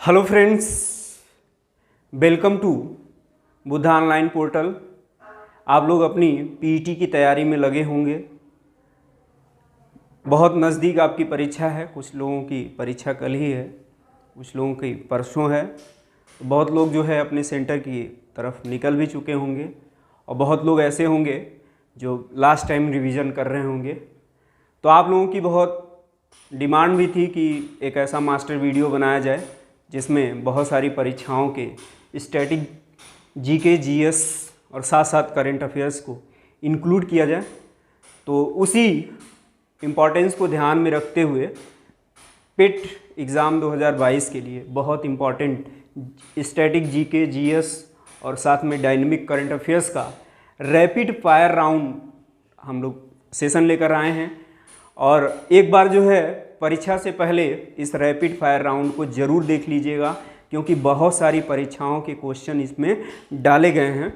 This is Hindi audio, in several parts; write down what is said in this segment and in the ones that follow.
Hello friends, welcome to Buddha online portal. आप लोग अपनी पीईटी की तैयारी में लगे होंगे। बहुत नज़दीक आपकी परीक्षा है। कुछ लोगों की परीक्षा कल ही है, कुछ लोगों की परसों है। तो बहुत लोग जो है अपने सेंटर की तरफ निकल भी चुके होंगे और बहुत लोग ऐसे होंगे जो लास्ट टाइम रिवीजन कर रहे होंगे। तो आप लोगों की बहुत डिमांड भी थी कि एक ऐसा मास्टर वीडियो बनाया जाए जिसमें बहुत सारी परीक्षाओं के स्टैटिक जीके जीएस और साथ साथ करंट अफेयर्स को इंक्लूड किया जाए। तो उसी इम्पॉर्टेंस को ध्यान में रखते हुए पेट एग्ज़ाम 2022 के लिए बहुत इम्पॉर्टेंट स्टैटिक जीके जीएस और साथ में डायनेमिक करंट अफेयर्स का रैपिड फायर राउंड हम लोग सेशन लेकर आए हैं। और एक बार जो है परीक्षा से पहले इस रैपिड फायर राउंड को ज़रूर देख लीजिएगा, क्योंकि बहुत सारी परीक्षाओं के क्वेश्चन इसमें डाले गए हैं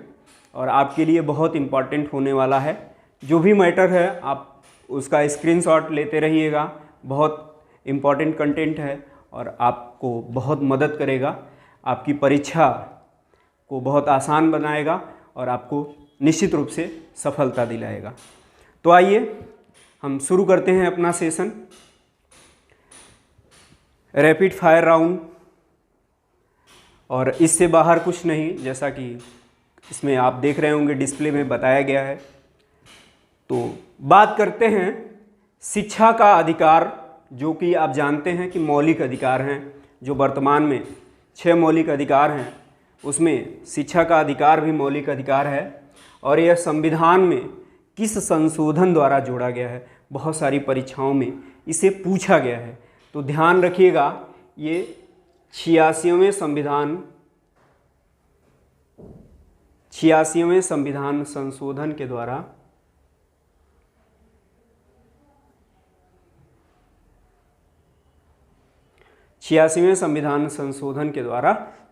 और आपके लिए बहुत इम्पॉर्टेंट होने वाला है। जो भी मैटर है आप उसका स्क्रीनशॉट लेते रहिएगा। बहुत इम्पॉर्टेंट कंटेंट है और आपको बहुत मदद करेगा, आपकी परीक्षा को बहुत आसान बनाएगा और आपको निश्चित रूप से सफलता दिलाएगा। तो आइए हम शुरू करते हैं अपना सेशन रैपिड फायर राउंड। और इससे बाहर कुछ नहीं, जैसा कि इसमें आप देख रहे होंगे डिस्प्ले में बताया गया है। तो बात करते हैं शिक्षा का अधिकार, जो कि आप जानते हैं कि मौलिक अधिकार हैं। जो वर्तमान में 6 मौलिक अधिकार हैं उसमें शिक्षा का अधिकार भी मौलिक अधिकार है। और यह संविधान में किस संशोधन द्वारा जोड़ा गया है, बहुत सारी परीक्षाओं में इसे पूछा गया है। तो ध्यान रखिएगा, ये 86वें संविधान संशोधन के द्वारा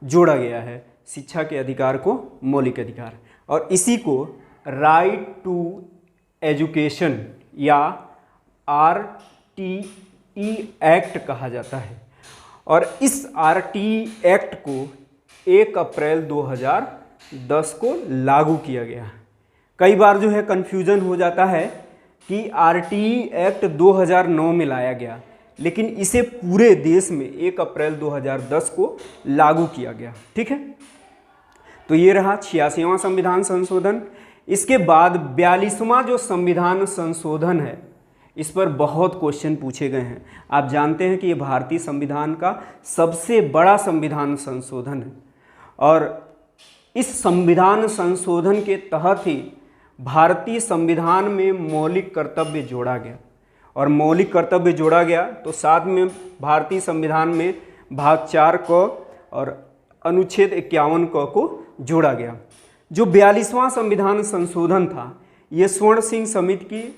जोड़ा गया है शिक्षा के अधिकार को मौलिक अधिकार। और इसी को राइट टू एजुकेशन या RTE एक्ट कहा जाता है। और इस RTE एक्ट को 1 अप्रैल 2010 को लागू किया गया। कई बार जो है कन्फ्यूज़न हो जाता है कि RTE एक्ट 2009 में लाया गया, लेकिन इसे पूरे देश में 1 अप्रैल 2010 को लागू किया गया। ठीक है, तो ये रहा 86वां संविधान संशोधन। इसके बाद 42वां जो संविधान संशोधन है, इस पर बहुत क्वेश्चन पूछे गए हैं। आप जानते हैं कि ये भारतीय संविधान का सबसे बड़ा संविधान संशोधन है और इस संविधान संशोधन के तहत ही भारतीय संविधान में मौलिक कर्तव्य जोड़ा गया। और मौलिक कर्तव्य जोड़ा गया तो साथ में भारतीय संविधान में भाग 4 क और अनुच्छेद 51 क को जोड़ा गया। जो 42वां संविधान संशोधन था, ये स्वर्ण सिंह समिति की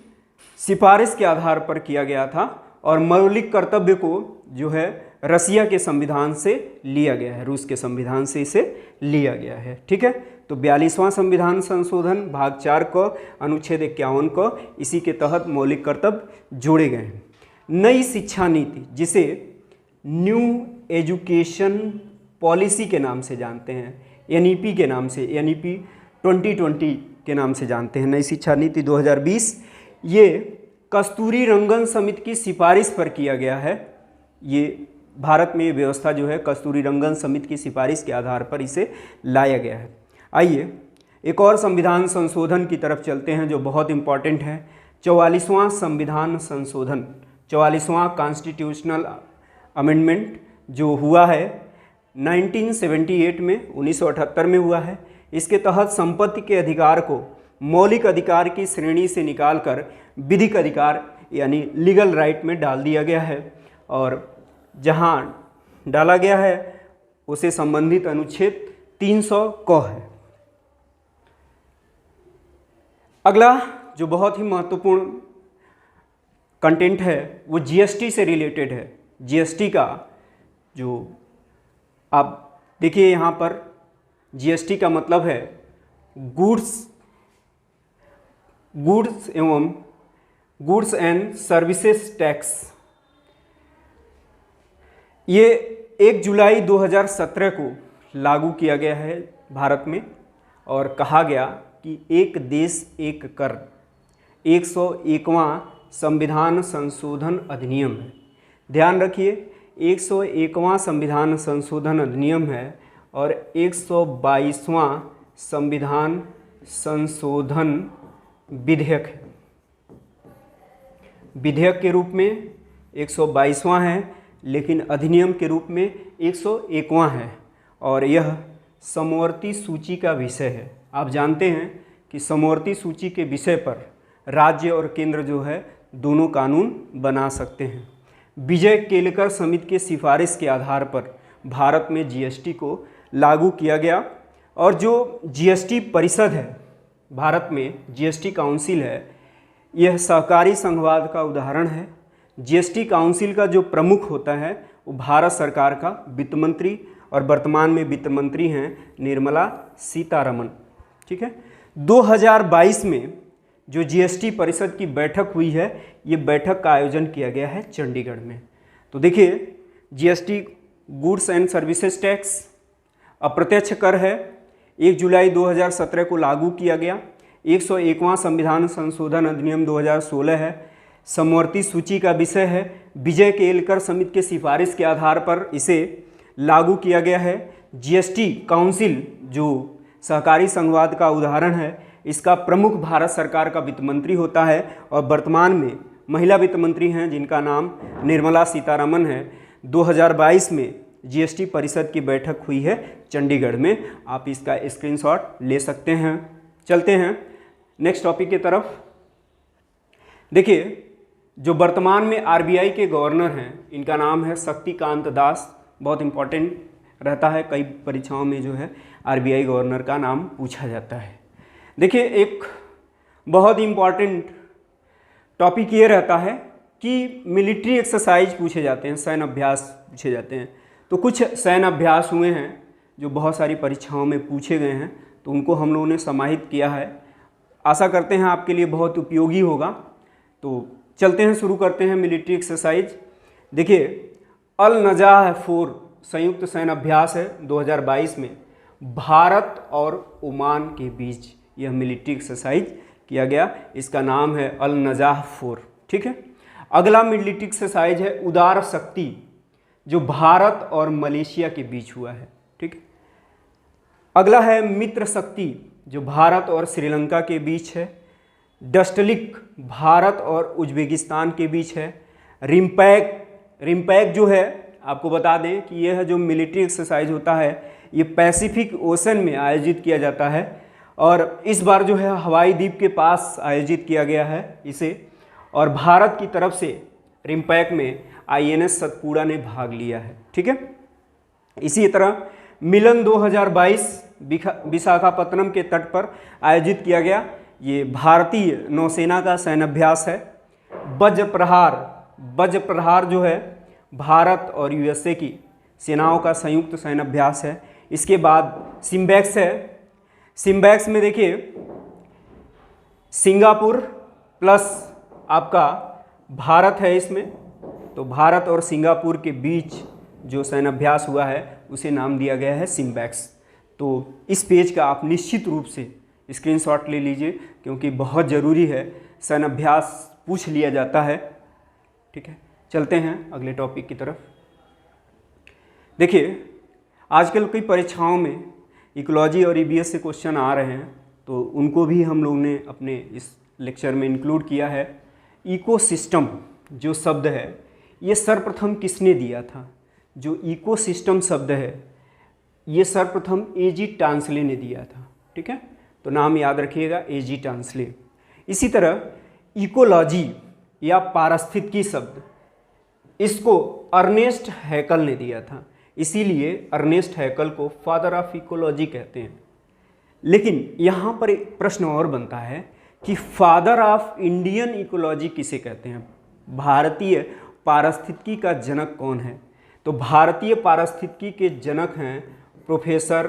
सिफारिश के आधार पर किया गया था और मौलिक कर्तव्य को जो है रसिया के संविधान से लिया गया है, रूस के संविधान से इसे लिया गया है। ठीक है, तो 42वां संविधान संशोधन भाग 4 क अनुच्छेद 51 क, इसी के तहत मौलिक कर्तव्य जोड़े गए हैं। नई शिक्षा नीति, जिसे न्यू एजुकेशन पॉलिसी के नाम से जानते हैं, NEP के नाम से, NEP 2020 के नाम से जानते हैं, नई शिक्षा नीति 2020, ये कस्तूरी रंगन समिति की सिफारिश पर किया गया है। ये भारत में ये व्यवस्था जो है कस्तूरी रंगन समिति की सिफारिश के आधार पर इसे लाया गया है। आइए एक और संविधान संशोधन की तरफ चलते हैं जो बहुत इम्पॉर्टेंट है। 44वां संविधान संशोधन, 44वां कॉन्स्टिट्यूशनल अमेंडमेंट जो हुआ है 1978 में, 1978 में हुआ है। इसके तहत संपत्ति के अधिकार को मौलिक अधिकार की श्रेणी से निकालकर विधिक अधिकार यानी लीगल राइट में डाल दिया गया है। और जहां डाला गया है उसे संबंधित अनुच्छेद 300 क है। अगला जो बहुत ही महत्वपूर्ण कंटेंट है वो GST से रिलेटेड है। GST का जो आप देखिए यहाँ पर, GST का मतलब है गुड्स एंड सर्विसेज टैक्स। ये 1 जुलाई 2017 को लागू किया गया है भारत में और कहा गया कि एक देश एक कर 101वां संविधान संशोधन अधिनियम है। ध्यान रखिए 101वां संविधान संशोधन अधिनियम है और 122वां संविधान संशोधन विधेयक है। विधेयक के रूप में 122वां है लेकिन अधिनियम के रूप में 101वां है और यह समवर्ती सूची का विषय है। आप जानते हैं कि समवर्ती सूची के विषय पर राज्य और केंद्र जो है दोनों कानून बना सकते हैं। विजय केलकर समिति के सिफारिश के आधार पर भारत में जीएसटी को लागू किया गया और जो जीएसटी परिषद है भारत में, जीएसटी काउंसिल है, यह सहकारी संघवाद का उदाहरण है। जीएसटी काउंसिल का जो प्रमुख होता है वो भारत सरकार का वित्त मंत्री और वर्तमान में वित्त मंत्री हैं निर्मला सीतारमण। ठीक है, 2022 में जो जीएसटी परिषद की बैठक हुई है, ये बैठक का आयोजन किया गया है चंडीगढ़ में। तो देखिए GST goods and services tax अप्रत्यक्ष कर है, 1 जुलाई 2017 को लागू किया गया। 101वां संविधान संशोधन अधिनियम 2016 है, समवर्ती सूची का विषय है। विजय केलकर समिति के सिफारिश के आधार पर इसे लागू किया गया है। जीएसटी काउंसिल जो सहकारी संघवाद का उदाहरण है, इसका प्रमुख भारत सरकार का वित्त मंत्री होता है और वर्तमान में महिला वित्त मंत्री हैं जिनका नाम निर्मला सीतारमण है। 2022 में जीएसटी परिषद की बैठक हुई है चंडीगढ़ में, आप इसका स्क्रीनशॉट ले सकते हैं। चलते हैं नेक्स्ट टॉपिक की तरफ। देखिए जो वर्तमान में आरबीआई के गवर्नर हैं इनका नाम है शक्तिकांत दास। बहुत इंपॉर्टेंट रहता है, कई परीक्षाओं में जो है आरबीआई गवर्नर का नाम पूछा जाता है। देखिए एक बहुत इंपॉर्टेंट टॉपिक ये रहता है कि मिलिट्री एक्सरसाइज पूछे जाते हैं, सैन्य अभ्यास पूछे जाते हैं। तो कुछ सैन्य अभ्यास हुए हैं जो बहुत सारी परीक्षाओं में पूछे गए हैं, तो उनको हम लोगों ने समाहित किया है। आशा करते हैं आपके लिए बहुत उपयोगी होगा। तो चलते हैं, शुरू करते हैं मिलिट्री एक्सरसाइज। देखिए अल नजाह 4 संयुक्त सैन्य अभ्यास है 2022 में भारत और ओमान के बीच यह मिलिट्री एक्सरसाइज किया गया। इसका नाम है अल नजाह 4। ठीक है, अगला मिलिट्री एक्सरसाइज है उदार शक्ति जो भारत और मलेशिया के बीच हुआ है। ठीक है, अगला है मित्र शक्ति जो भारत और श्रीलंका के बीच है। डस्टलिक भारत और उज्बेकिस्तान के बीच है। रिम्पैक जो है आपको बता दें कि यह जो मिलिट्री एक्सरसाइज होता है ये पैसिफिक ओशन में आयोजित किया जाता है और इस बार जो है हवाई द्वीप के पास आयोजित किया गया है इसे, और भारत की तरफ से रिम्पैक में आईएनएस सतपुड़ा ने भाग लिया है। ठीक है, इसी तरह मिलन 2022 विशाखापत्तनम के तट पर आयोजित किया गया। ये भारतीय नौसेना का सैन्य अभ्यास है। वज्र प्रहार जो है भारत और यूएसए की सेनाओं का संयुक्त सैन्य अभ्यास है। इसके बाद सिम्बैक्स है। सिम्बैक्स में देखिए सिंगापुर प्लस आपका भारत है इसमें, तो भारत और सिंगापुर के बीच जो सैन्य अभ्यास हुआ है उसे नाम दिया गया है सिम्बैक्स। तो इस पेज का आप निश्चित रूप से स्क्रीनशॉट ले लीजिए क्योंकि बहुत ज़रूरी है, सैन्य अभ्यास पूछ लिया जाता है। ठीक है, चलते हैं अगले टॉपिक की तरफ। देखिए आजकल कई परीक्षाओं में इकोलॉजी और ईवीएस से क्वेश्चन आ रहे हैं, तो उनको भी हम लोग ने अपने इस लेक्चर में इंक्लूड किया है। इकोसिस्टम जो शब्द है ये सर्वप्रथम किसने दिया था? जो इकोसिस्टम शब्द है ये सर्वप्रथम एजी टांसले ने दिया था। ठीक है, तो नाम याद रखिएगा एजी टांसले। इसी तरह इकोलॉजी या पारिस्थितिकी शब्द इसको अर्नेस्ट हैकल ने दिया था, इसीलिए अर्नेस्ट हैकल को फादर ऑफ इकोलॉजी कहते हैं। लेकिन यहाँ पर एक प्रश्न और बनता है कि फादर ऑफ इंडियन इकोलॉजी किसे कहते हैं? भारतीय पारिस्थितिकी का जनक कौन है? तो भारतीय पारिस्थितिकी के जनक हैं प्रोफेसर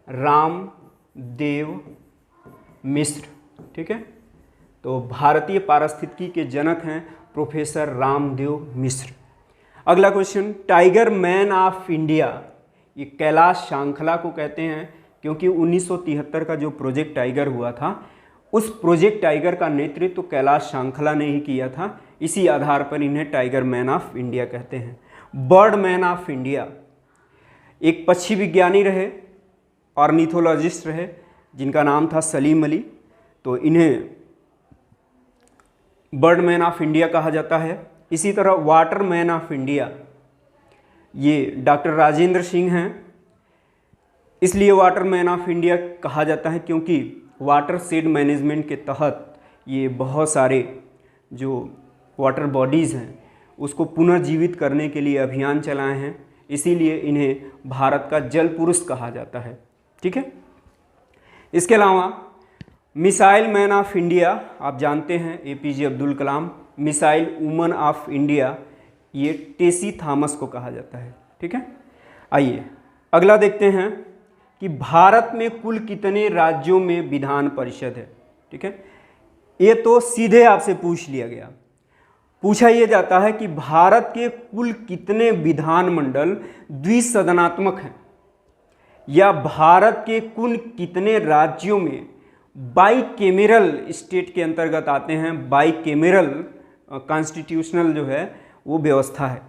रामदेव मिश्र। ठीक है, तो भारतीय पारिस्थितिकी के जनक हैं प्रोफेसर रामदेव मिश्र। अगला question, tiger man of India, ये कैलाश शांखला को कहते हैं क्योंकि 1973 का जो प्रोजेक्ट टाइगर हुआ था उस प्रोजेक्ट टाइगर का नेतृत्व कैलाश शांखला ने ही किया था, इसी आधार पर इन्हें टाइगर मैन ऑफ इंडिया कहते हैं। बर्ड मैन ऑफ इंडिया, एक पक्षी विज्ञानी रहे, ऑर्निथोलॉजिस्ट रहे जिनका नाम था सलीम अली, तो इन्हें बर्ड मैन ऑफ इंडिया कहा जाता है। इसी तरह वाटर मैन ऑफ इंडिया, ये डॉक्टर राजेंद्र सिंह हैं, इसलिए वाटर मैन ऑफ इंडिया कहा जाता है क्योंकि वाटर शेड मैनेजमेंट के तहत ये बहुत सारे जो वाटर बॉडीज़ हैं उसको पुनर्जीवित करने के लिए अभियान चलाए हैं, इसीलिए इन्हें भारत का जल पुरुष कहा जाता है। ठीक है, इसके अलावा मिसाइल मैन ऑफ इंडिया, आप जानते हैं APJ Abdul Kalam. Missile woman of India, ये टेसी थॉमस को कहा जाता है। ठीक है, आइए अगला देखते हैं कि भारत में कुल कितने राज्यों में विधान परिषद है। ठीक है, ये तो सीधे आपसे पूछ लिया गया। पूछा यह जाता है कि भारत के कुल कितने विधानमंडल द्विसदनात्मक हैं, या भारत के कुल कितने राज्यों में बाइकेमेरल स्टेट के अंतर्गत आते हैं, बाइकेमेरल कॉन्स्टिट्यूशनल जो है वो व्यवस्था है।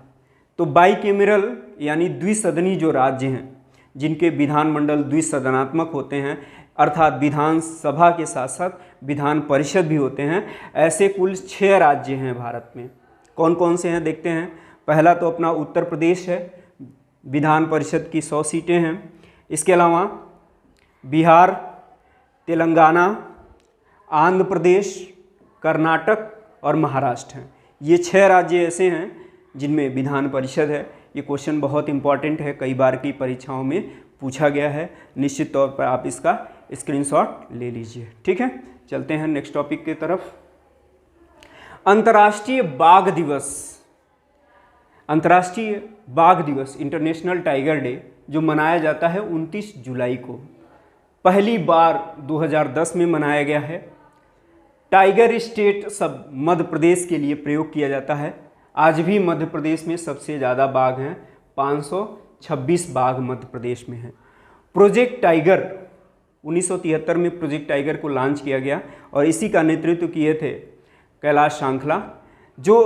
तो बाइकेमेरल यानी द्विसदनी जो राज्य हैं जिनके विधानमंडल द्विसदनात्मक होते हैं, अर्थात विधानसभा के साथ साथ विधान परिषद भी होते हैं, ऐसे कुल 6 राज्य हैं भारत में। कौन कौन से हैं देखते हैं। पहला तो अपना उत्तर प्रदेश है, विधान परिषद की 100 सीटें हैं। इसके अलावा बिहार, तेलंगाना, आंध्र प्रदेश, कर्नाटक और महाराष्ट्र हैं। ये 6 राज्य ऐसे हैं जिनमें विधान परिषद है। ये क्वेश्चन बहुत इंपॉर्टेंट है, कई बार की परीक्षाओं में पूछा गया है, निश्चित तौर पर आप इसका स्क्रीनशॉट ले लीजिए। ठीक है, चलते हैं नेक्स्ट टॉपिक की तरफ। अंतर्राष्ट्रीय बाघ दिवस, अंतर्राष्ट्रीय बाघ दिवस इंटरनेशनल टाइगर डे जो मनाया जाता है 29 जुलाई को, पहली बार 2010 में मनाया गया है। टाइगर स्टेट सब मध्य प्रदेश के लिए प्रयोग किया जाता है। आज भी मध्य प्रदेश में सबसे ज़्यादा बाघ हैं, 526 बाघ मध्य प्रदेश में हैं। प्रोजेक्ट टाइगर 1973 में प्रोजेक्ट टाइगर को लॉन्च किया गया और इसी का नेतृत्व किए थे कैलाश शांखला। जो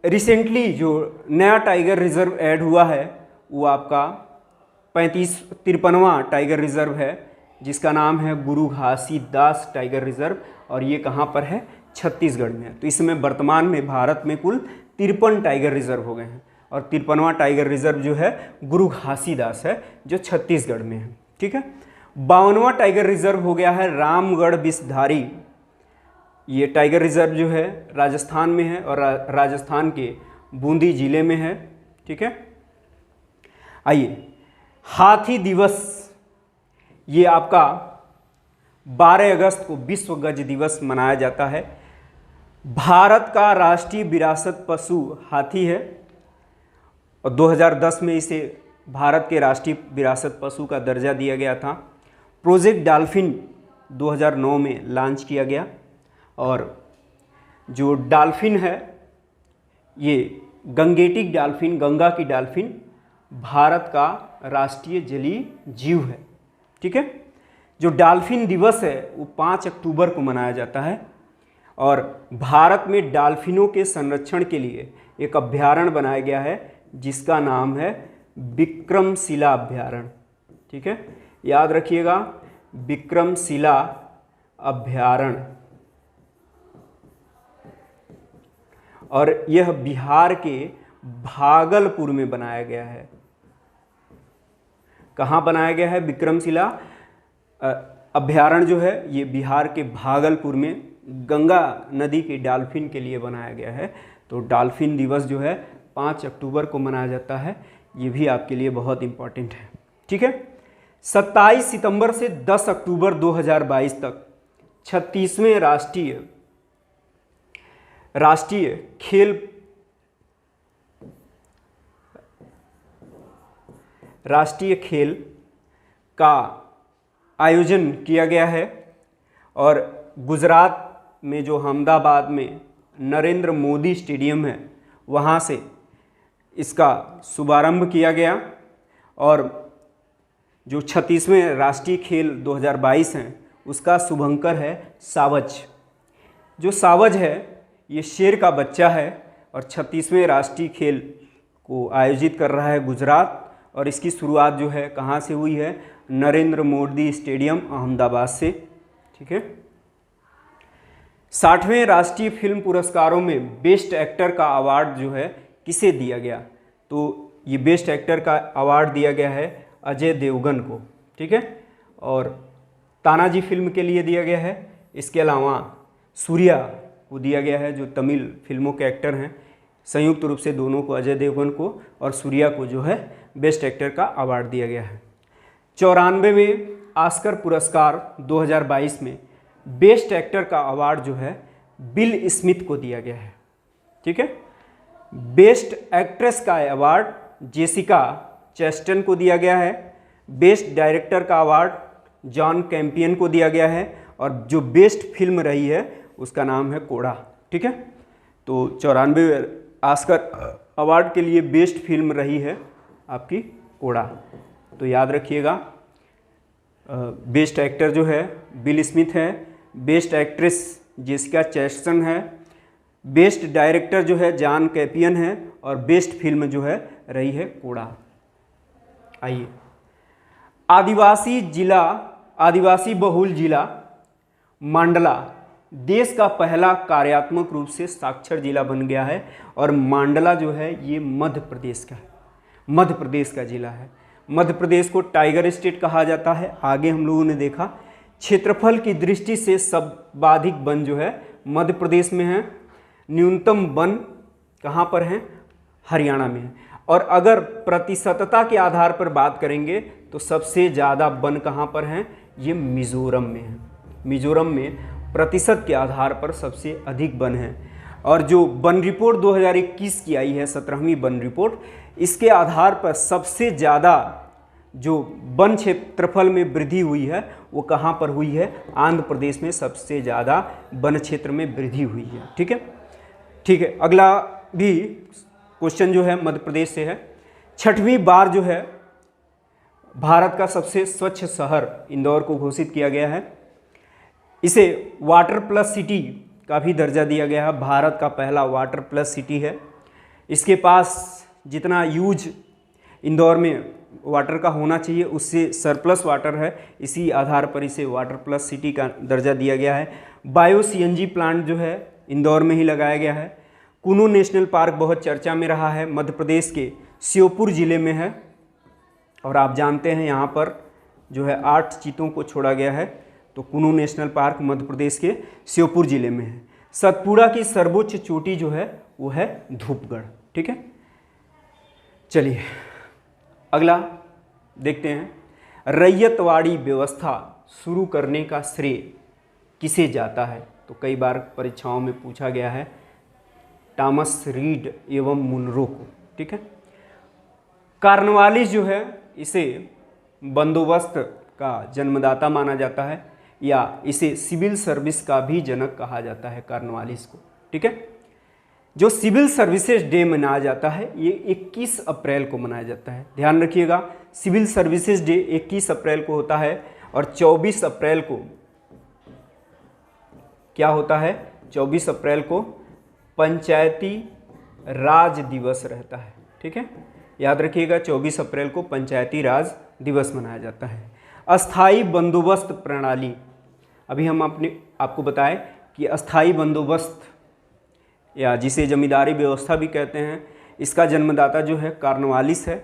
रिसेंटली जो नया टाइगर रिजर्व ऐड हुआ है वो आपका 53वां टाइगर रिजर्व है जिसका नाम है गुरु घासीदास टाइगर रिजर्व, और ये कहाँ पर है, छत्तीसगढ़ में। तो इसमें वर्तमान में भारत में कुल 53 टाइगर रिजर्व हो गए हैं और 53वां टाइगर रिजर्व जो है गुरु घासीदास है जो छत्तीसगढ़ में है। ठीक है, 52वां टाइगर रिजर्व हो गया है रामगढ़ विषधारी। ये टाइगर रिजर्व जो है राजस्थान में है और राजस्थान के बूंदी जिले में है। ठीक है, आइए हाथी दिवस, ये आपका 12 अगस्त को विश्व गज दिवस मनाया जाता है। भारत का राष्ट्रीय विरासत पशु हाथी है और 2010 में इसे भारत के राष्ट्रीय विरासत पशु का दर्जा दिया गया था। प्रोजेक्ट डॉल्फिन 2009 में लॉन्च किया गया और जो डॉल्फिन है ये गंगेटिक डॉल्फिन, गंगा की डॉल्फिन भारत का राष्ट्रीय जलीय जीव है। ठीक है, जो डॉल्फिन दिवस है वो 5 अक्टूबर को मनाया जाता है और भारत में डॉल्फिनों के संरक्षण के लिए एक अभयारण्य बनाया गया है जिसका नाम है विक्रमशिला अभयारण्य। ठीक है, याद रखिएगा, विक्रमशिला अभयारण्य, और यह बिहार के भागलपुर में बनाया गया है। कहाँ बनाया गया है? विक्रमशिला अभयारण्य जो है ये बिहार के भागलपुर में गंगा नदी के डॉल्फिन के लिए बनाया गया है। तो डॉल्फिन दिवस जो है 5 अक्टूबर को मनाया जाता है, ये भी आपके लिए बहुत इम्पॉर्टेंट है। ठीक है, 27 सितंबर से 10 अक्टूबर 2022 तक 36वें राष्ट्रीय खेल का आयोजन किया गया है और गुजरात में जो अहमदाबाद में नरेंद्र मोदी स्टेडियम है वहाँ से इसका शुभारंभ किया गया। और जो 36वें राष्ट्रीय खेल 2022 हैं उसका शुभंकर है सावज। जो सावज है ये शेर का बच्चा है और 36वें राष्ट्रीय खेल को आयोजित कर रहा है गुजरात। और इसकी शुरुआत जो है कहाँ से हुई है? नरेंद्र मोदी स्टेडियम अहमदाबाद से। ठीक है। 60वें राष्ट्रीय फिल्म पुरस्कारों में बेस्ट एक्टर का अवार्ड जो है किसे दिया गया? तो ये बेस्ट एक्टर का अवार्ड दिया गया है अजय देवगन को। ठीक है। और तानाजी फिल्म के लिए दिया गया है। इसके अलावा सूर्या को दिया गया है, जो तमिल फिल्मों के एक्टर हैं। संयुक्त रूप से दोनों को, अजय देवगन को और सूर्या को जो है बेस्ट एक्टर का अवार्ड दिया गया है। 94वें ऑस्कर पुरस्कार 2022 में बेस्ट एक्टर का अवार्ड जो है बिल स्मिथ को दिया गया है। ठीक है। बेस्ट एक्ट्रेस का अवार्ड जेसिका चेस्टन को दिया गया है। बेस्ट डायरेक्टर का अवार्ड जॉन कैंपियन को दिया गया है। और जो बेस्ट फिल्म रही है उसका नाम है कोड़ा। ठीक है। तो 94वें ऑस्कर अवार्ड के लिए बेस्ट फिल्म रही है आपकी कोड़ा। तो याद रखिएगा, बेस्ट एक्टर जो है बिल स्मिथ है, बेस्ट एक्ट्रेस जेसिका चेस्टन है, बेस्ट डायरेक्टर जो है जॉन कैंपियन है और बेस्ट फिल्म जो है रही है कोड़ा। आइए, आदिवासी बहुल जिला मांडला देश का पहला कार्यात्मक रूप से साक्षर जिला बन गया है। और मांडला जो है ये मध्य प्रदेश का है, मध्य प्रदेश का जिला है। मध्य प्रदेश को टाइगर स्टेट कहा जाता है। आगे हम लोगों ने देखा क्षेत्रफल की दृष्टि से सर्वाधिक वन जो है मध्य प्रदेश में है। न्यूनतम वन कहाँ पर है? हरियाणा में है। और अगर प्रतिशतता के आधार पर बात करेंगे तो सबसे ज़्यादा वन कहाँ पर हैं? ये मिजोरम में है। मिजोरम में प्रतिशत के आधार पर सबसे अधिक वन है। और जो वन रिपोर्ट 2021 की आई है, 17वीं वन रिपोर्ट, इसके आधार पर सबसे ज़्यादा जो वन क्षेत्रफल में वृद्धि हुई है वो कहाँ पर हुई है? आंध्र प्रदेश में सबसे ज़्यादा वन क्षेत्र में वृद्धि हुई है। ठीक है। ठीक है। अगला भी क्वेश्चन जो है मध्य प्रदेश से है। 6वीं बार जो है भारत का सबसे स्वच्छ शहर इंदौर को घोषित किया गया है। इसे वाटर प्लस सिटी का भी दर्जा दिया गया है। भारत का पहला वाटर प्लस सिटी है। इसके पास जितना यूज इंदौर में वाटर का होना चाहिए उससे सरप्लस वाटर है। इसी आधार पर इसे वाटर प्लस सिटी का दर्जा दिया गया है। बायो सीएनजी प्लांट जो है इंदौर में ही लगाया गया है। कुनू नेशनल पार्क बहुत चर्चा में रहा है, मध्य प्रदेश के श्योपुर जिले में है। और आप जानते हैं यहाँ पर जो है 8 चीतों को छोड़ा गया है। तो कुनू नेशनल पार्क मध्य प्रदेश के श्योपुर जिले में है। सतपुड़ा की सर्वोच्च चोटी जो है वो है धूपगढ़। ठीक है। चलिए अगला देखते हैं। रैयतवाड़ी व्यवस्था शुरू करने का श्रेय किसे जाता है? तो कई बार परीक्षाओं में पूछा गया है, टॉमस रीड एवं मुनरो को। ठीक है। कार्नवालिस जो है इसे बंदोबस्त का जन्मदाता माना जाता है, या इसे सिविल सर्विस का भी जनक कहा जाता है कार्नवालिस को। ठीक है। जो सिविल सर्विसेज डे मनाया जाता है ये 21 अप्रैल को मनाया जाता है। ध्यान रखिएगा, सिविल सर्विसेज डे 21 अप्रैल को होता है। और 24 अप्रैल को क्या होता है? 24 अप्रैल को पंचायती राज दिवस रहता है। ठीक है। याद रखिएगा, 24 अप्रैल को पंचायती राज दिवस मनाया जाता है। अस्थाई बंदोबस्त प्रणाली, अभी हम आपको बताएं कि अस्थाई बंदोबस्त या जिसे जमींदारी व्यवस्था भी कहते हैं, इसका जन्मदाता जो है कार्नवालिस है।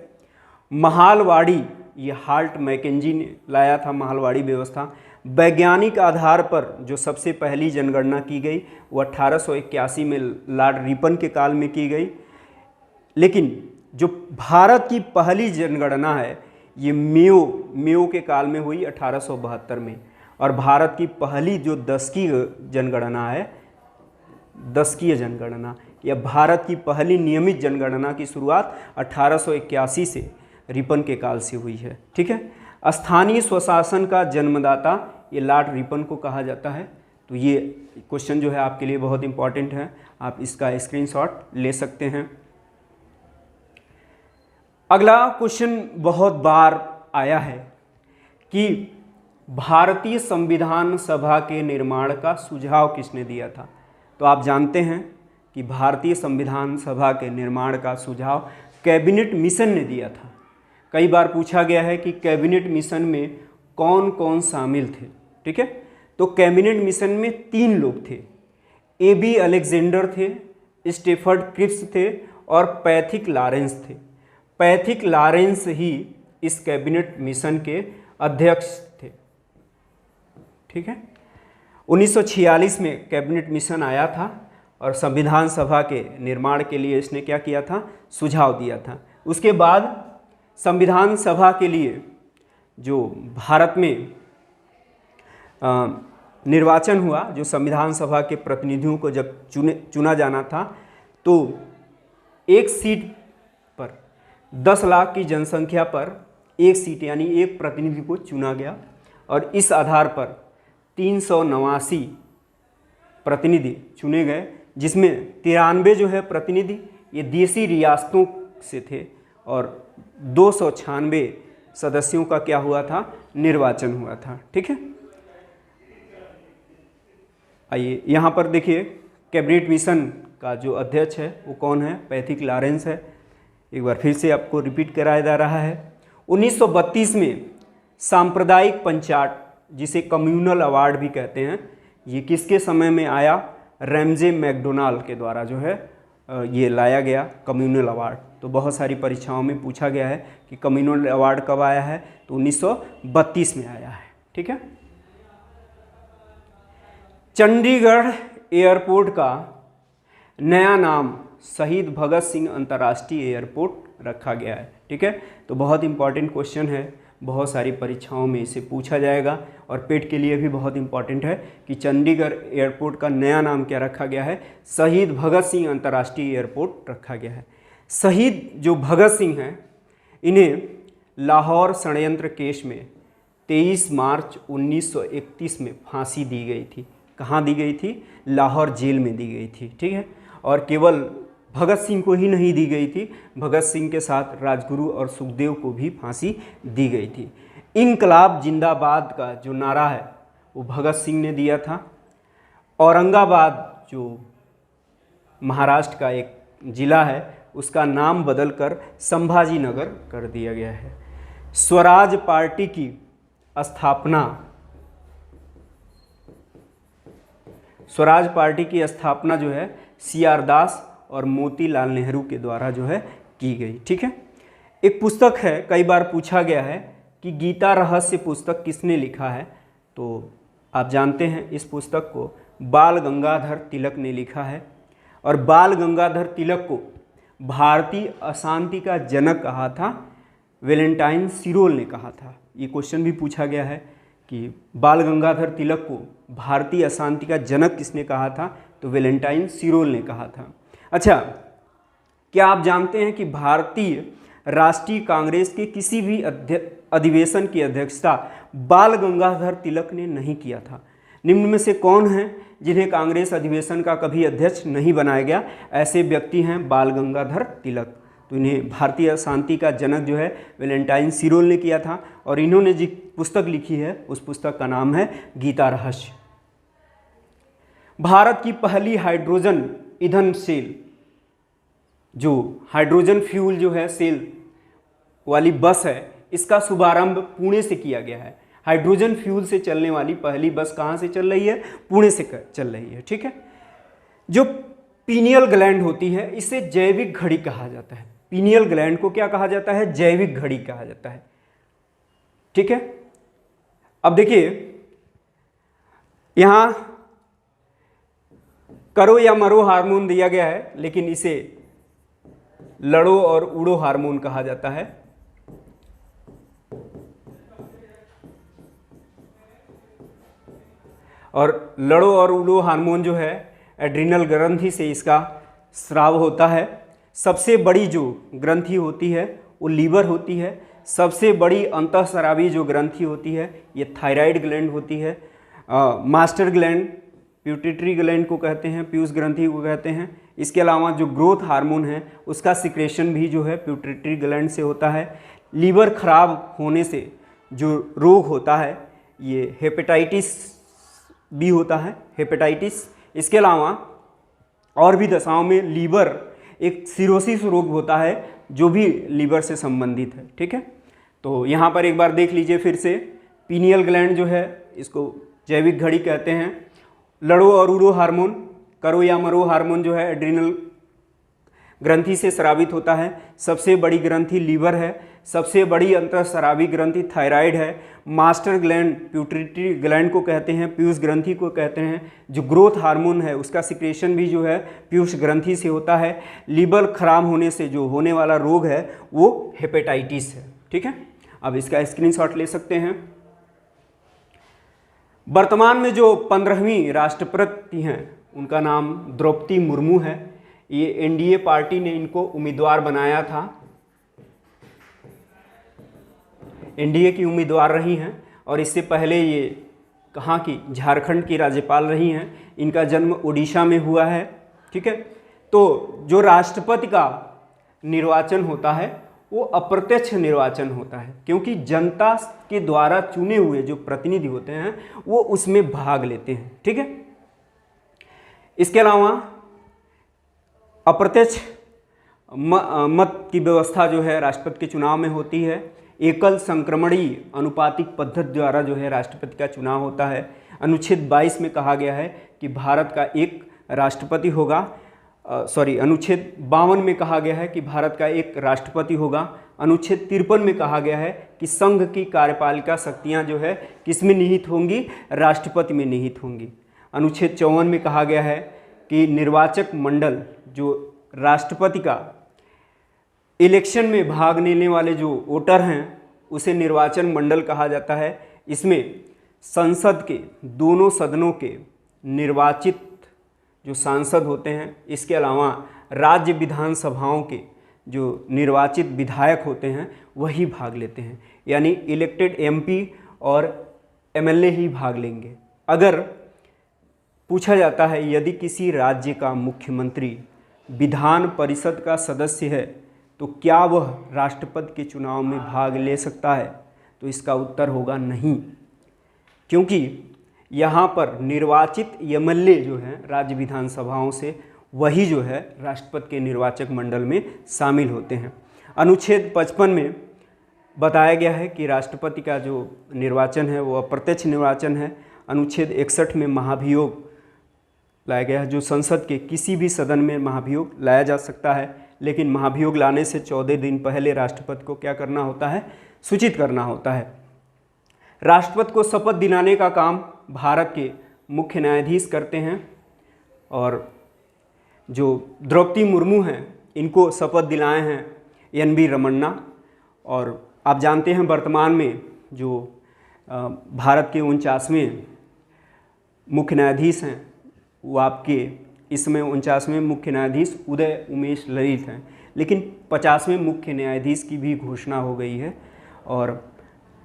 महालवाड़ी, ये हाल्ट मैकेंजी ने लाया था महालवाड़ी व्यवस्था। वैज्ञानिक आधार पर जो सबसे पहली जनगणना की गई वो 1881 में लॉर्ड रिपन के काल में की गई। लेकिन जो भारत की पहली जनगणना है ये मेयो के काल में हुई 1872 में। और भारत की पहली जो दशकीय जनगणना है, दशकीय जनगणना या भारत की पहली नियमित जनगणना की शुरुआत 1881 से रिपन के काल से हुई है। ठीक है। स्थानीय स्वशासन का जन्मदाता ये लॉर्ड रिपन को कहा जाता है। तो ये क्वेश्चन जो है आपके लिए बहुत इंपॉर्टेंट है, आप इसका स्क्रीनशॉट ले सकते हैं। अगला क्वेश्चन बहुत बार आया है कि भारतीय संविधान सभा के निर्माण का सुझाव किसने दिया था। तो आप जानते हैं कि भारतीय संविधान सभा के निर्माण का सुझाव कैबिनेट मिशन ने दिया था। कई बार पूछा गया है कि कैबिनेट मिशन में कौन कौन शामिल थे। ठीक है, तो कैबिनेट मिशन में 3 लोग थे, AB अलेक्जेंडर थे, स्टेफर्ड क्रिप्स थे और पैथिक लॉरेंस थे। पैथिक लॉरेंस ही इस कैबिनेट मिशन के अध्यक्ष थे। ठीक है, 1946 में कैबिनेट मिशन आया था और संविधान सभा के निर्माण के लिए इसने क्या किया था, सुझाव दिया था। उसके बाद संविधान सभा के लिए जो भारत में निर्वाचन हुआ, जो संविधान सभा के प्रतिनिधियों को जब चुना जाना था, तो एक सीट पर 10 लाख की जनसंख्या पर एक सीट यानी एक प्रतिनिधि को चुना गया और इस आधार पर 389 प्रतिनिधि चुने गए, जिसमें 93 जो है प्रतिनिधि ये देशी रियासतों से थे और 296 सदस्यों का क्या हुआ था, निर्वाचन हुआ था। ठीक है, आइए यहाँ पर देखिए कैबिनेट मिशन का जो अध्यक्ष है वो कौन है, पैथिक लॉरेंस है। एक बार फिर से आपको रिपीट कराया जा रहा है। 1932 में सांप्रदायिक पंचायत, जिसे कम्युनल अवार्ड भी कहते हैं, ये किसके समय में आया, रैमजे मैकडोनाल्ड के द्वारा जो है ये लाया गया कम्युनल अवार्ड। तो बहुत सारी परीक्षाओं में पूछा गया है कि कम्युनल अवार्ड कब आया है, तो 1932 में आया है। ठीक है, चंडीगढ़ एयरपोर्ट का नया नाम शहीद भगत सिंह अंतर्राष्ट्रीय एयरपोर्ट रखा गया है। ठीक है, तो बहुत इंपॉर्टेंट क्वेश्चन है, बहुत सारी परीक्षाओं में इसे पूछा जाएगा और पेट के लिए भी बहुत इंपॉर्टेंट है कि चंडीगढ़ एयरपोर्ट का नया नाम क्या रखा गया है, शहीद भगत सिंह अंतर्राष्ट्रीय एयरपोर्ट रखा गया है। शहीद जो भगत सिंह हैं, इन्हें लाहौर षड्यंत्र केस में 23 मार्च 1931 में फांसी दी गई थी। कहाँ दी गई थी, लाहौर जेल में दी गई थी। ठीक है, और केवल भगत सिंह को ही नहीं दी गई थी, भगत सिंह के साथ राजगुरु और सुखदेव को भी फांसी दी गई थी। इनकलाब जिंदाबाद का जो नारा है वो भगत सिंह ने दिया था। औरंगाबाद जो महाराष्ट्र का एक ज़िला है उसका नाम बदलकर संभाजी नगर कर दिया गया है। स्वराज पार्टी की स्थापना जो है CR दास और मोतीलाल नेहरू के द्वारा जो है की गई। ठीक है, एक पुस्तक है, कई बार पूछा गया है कि गीता रहस्य पुस्तक किसने लिखा है, तो आप जानते हैं इस पुस्तक को बाल गंगाधर तिलक ने लिखा है। और बाल गंगाधर तिलक को भारतीय अशांति का जनक कहा था, वैलेंटाइन सिरोल ने कहा था। ये क्वेश्चन भी पूछा गया है कि बाल गंगाधर तिलक को भारतीय अशांति का जनक किसने कहा था, तो वैलेंटाइन सिरोल ने कहा था। अच्छा, क्या आप जानते हैं कि भारतीय राष्ट्रीय कांग्रेस के किसी भी अधिवेशन की अध्यक्षता बाल गंगाधर तिलक ने नहीं किया था। निम्न में से कौन है जिन्हें कांग्रेस अधिवेशन का कभी अध्यक्ष नहीं बनाया गया? ऐसे व्यक्ति हैं बाल गंगाधर तिलक। तो इन्हें भारतीय शांति का जनक जो है वैलेंटाइन सिरोल ने किया था और इन्होंने जो पुस्तक लिखी है उस पुस्तक का नाम है गीता रहस्य। भारत की पहली हाइड्रोजन ईंधन सेल, जो हाइड्रोजन फ्यूल जो है सेल वाली बस है, इसका शुभारंभ पुणे से किया गया है। हाइड्रोजन फ्यूल से चलने वाली पहली बस कहाँ से चल रही है? पुणे से चल रही है। ठीक है, जो पीनियल ग्लैंड होती है इसे जैविक घड़ी कहा जाता है। पीनियल ग्लैंड को क्या कहा जाता है? जैविक घड़ी कहा जाता है। ठीक है, अब देखिए यहां करो या मरो हार्मोन दिया गया है, लेकिन इसे लड़ो और उड़ो हार्मोन कहा जाता है। और लड़ो और उड़ो हार्मोन जो है एड्रिनल ग्रंथि से इसका स्राव होता है। सबसे बड़ी जो ग्रंथि होती है वो लीवर होती है। सबसे बड़ी अंतःस्रावी जो ग्रंथि होती है ये थायराइड ग्लैंड होती है। मास्टर ग्लैंड प्यूटिटरी ग्लैंड को कहते हैं, पीयूष ग्रंथि को कहते हैं। इसके अलावा जो ग्रोथ हार्मोन है उसका सिक्रेशन भी जो है प्यूटिटरी ग्लैंड से होता है। लीवर खराब होने से जो रोग होता है ये हेपेटाइटिस बी होता है, हेपेटाइटिस। इसके अलावा और भी दशाओं में लीवर एक सिरोसिस रोग होता है जो भी लीवर से संबंधित है, ठीक है। तो यहाँ पर एक बार देख लीजिए फिर से, पीनियल ग्लैंड जो है इसको जैविक घड़ी कहते हैं। लड़ो और उरो हार्मोन, करो या मरो हार्मोन जो है एड्रिनल ग्रंथि से स्रावित होता है। सबसे बड़ी ग्रंथि लीवर है, सबसे बड़ी अंतःस्रावी ग्रंथि थायराइड है। मास्टर ग्लैंड प्यूटिटरी ग्लैंड को कहते हैं, पीयूष ग्रंथि को कहते हैं। जो ग्रोथ हार्मोन है उसका सिक्रेशन भी जो है पीयूष ग्रंथि से होता है। लीवर खराब होने से जो होने वाला रोग है वो हेपेटाइटिस है, ठीक है। अब इसका स्क्रीनशॉट ले सकते हैं। वर्तमान में जो 15वीं राष्ट्रपति हैं उनका नाम द्रौपदी मुर्मू है। ये एनडीए पार्टी ने इनको उम्मीदवार बनाया था, एनडीए की उम्मीदवार रही हैं और इससे पहले ये कहाँ की, झारखंड की राज्यपाल रही हैं। इनका जन्म उड़ीसा में हुआ है, ठीक है। तो जो राष्ट्रपति का निर्वाचन होता है वो अप्रत्यक्ष निर्वाचन होता है, क्योंकि जनता के द्वारा चुने हुए जो प्रतिनिधि होते हैं वो उसमें भाग लेते हैं, ठीक है। इसके अलावा अप्रत्यक्ष मत की व्यवस्था जो है राष्ट्रपति के चुनाव में होती है। एकल संक्रमणी अनुपातिक पद्धति द्वारा जो है राष्ट्रपति का चुनाव होता है। अनुच्छेद 22 में कहा गया है कि भारत का एक राष्ट्रपति होगा, अनुच्छेद 52 में कहा गया है कि भारत का एक राष्ट्रपति होगा। अनुच्छेद 53 में कहा गया है कि संघ की कार्यपालिका शक्तियां जो है किस में निहित होंगी, राष्ट्रपति में निहित होंगी। अनुच्छेद 54 में कहा गया है कि निर्वाचक मंडल जो राष्ट्रपति का इलेक्शन में भाग लेने वाले जो वोटर हैं उसे निर्वाचन मंडल कहा जाता है। इसमें संसद के दोनों सदनों के निर्वाचित जो सांसद होते हैं, इसके अलावा राज्य विधानसभाओं के जो निर्वाचित विधायक होते हैं वही भाग लेते हैं, यानी इलेक्टेड एमपी और एमएलए ही भाग लेंगे। अगर पूछा जाता है यदि किसी राज्य का मुख्यमंत्री विधान परिषद का सदस्य है तो क्या वह राष्ट्रपति के चुनाव में भाग ले सकता है, तो इसका उत्तर होगा नहीं, क्योंकि यहाँ पर निर्वाचित एमएलए जो हैं राज्य विधानसभाओं से वही जो है राष्ट्रपति के निर्वाचक मंडल में शामिल होते हैं। अनुच्छेद 55 में बताया गया है कि राष्ट्रपति का जो निर्वाचन है वो अप्रत्यक्ष निर्वाचन है। अनुच्छेद 61 में महाभियोग लाया गया है, जो संसद के किसी भी सदन में महाभियोग लाया जा सकता है, लेकिन महाभियोग लाने से 14 दिन पहले राष्ट्रपति को क्या करना होता है, सूचित करना होता है। राष्ट्रपति को शपथ दिलाने का काम भारत के मुख्य न्यायाधीश करते हैं और जो द्रौपदी मुर्मू हैं इनको शपथ दिलाए हैं एन.वी. रमन्ना। और आप जानते हैं वर्तमान में जो भारत के 49वें मुख्य न्यायाधीश हैं वो आपके इसमें 49वें मुख्य न्यायाधीश उदय उमेश ललित हैं, लेकिन 50वें मुख्य न्यायाधीश की भी घोषणा हो गई है और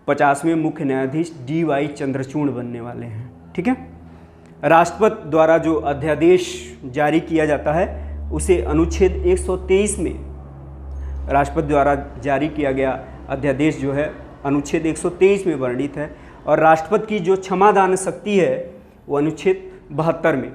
50वें मुख्य न्यायाधीश डी.वाई. चंद्रचूड़ बनने वाले हैं, ठीक है। राष्ट्रपति द्वारा जो अध्यादेश जारी किया जाता है उसे अनुच्छेद 123 में राष्ट्रपति द्वारा जारी किया गया अध्यादेश जो है अनुच्छेद 123 में वर्णित है। और राष्ट्रपति की जो क्षमादान शक्ति है वो अनुच्छेद 72 में।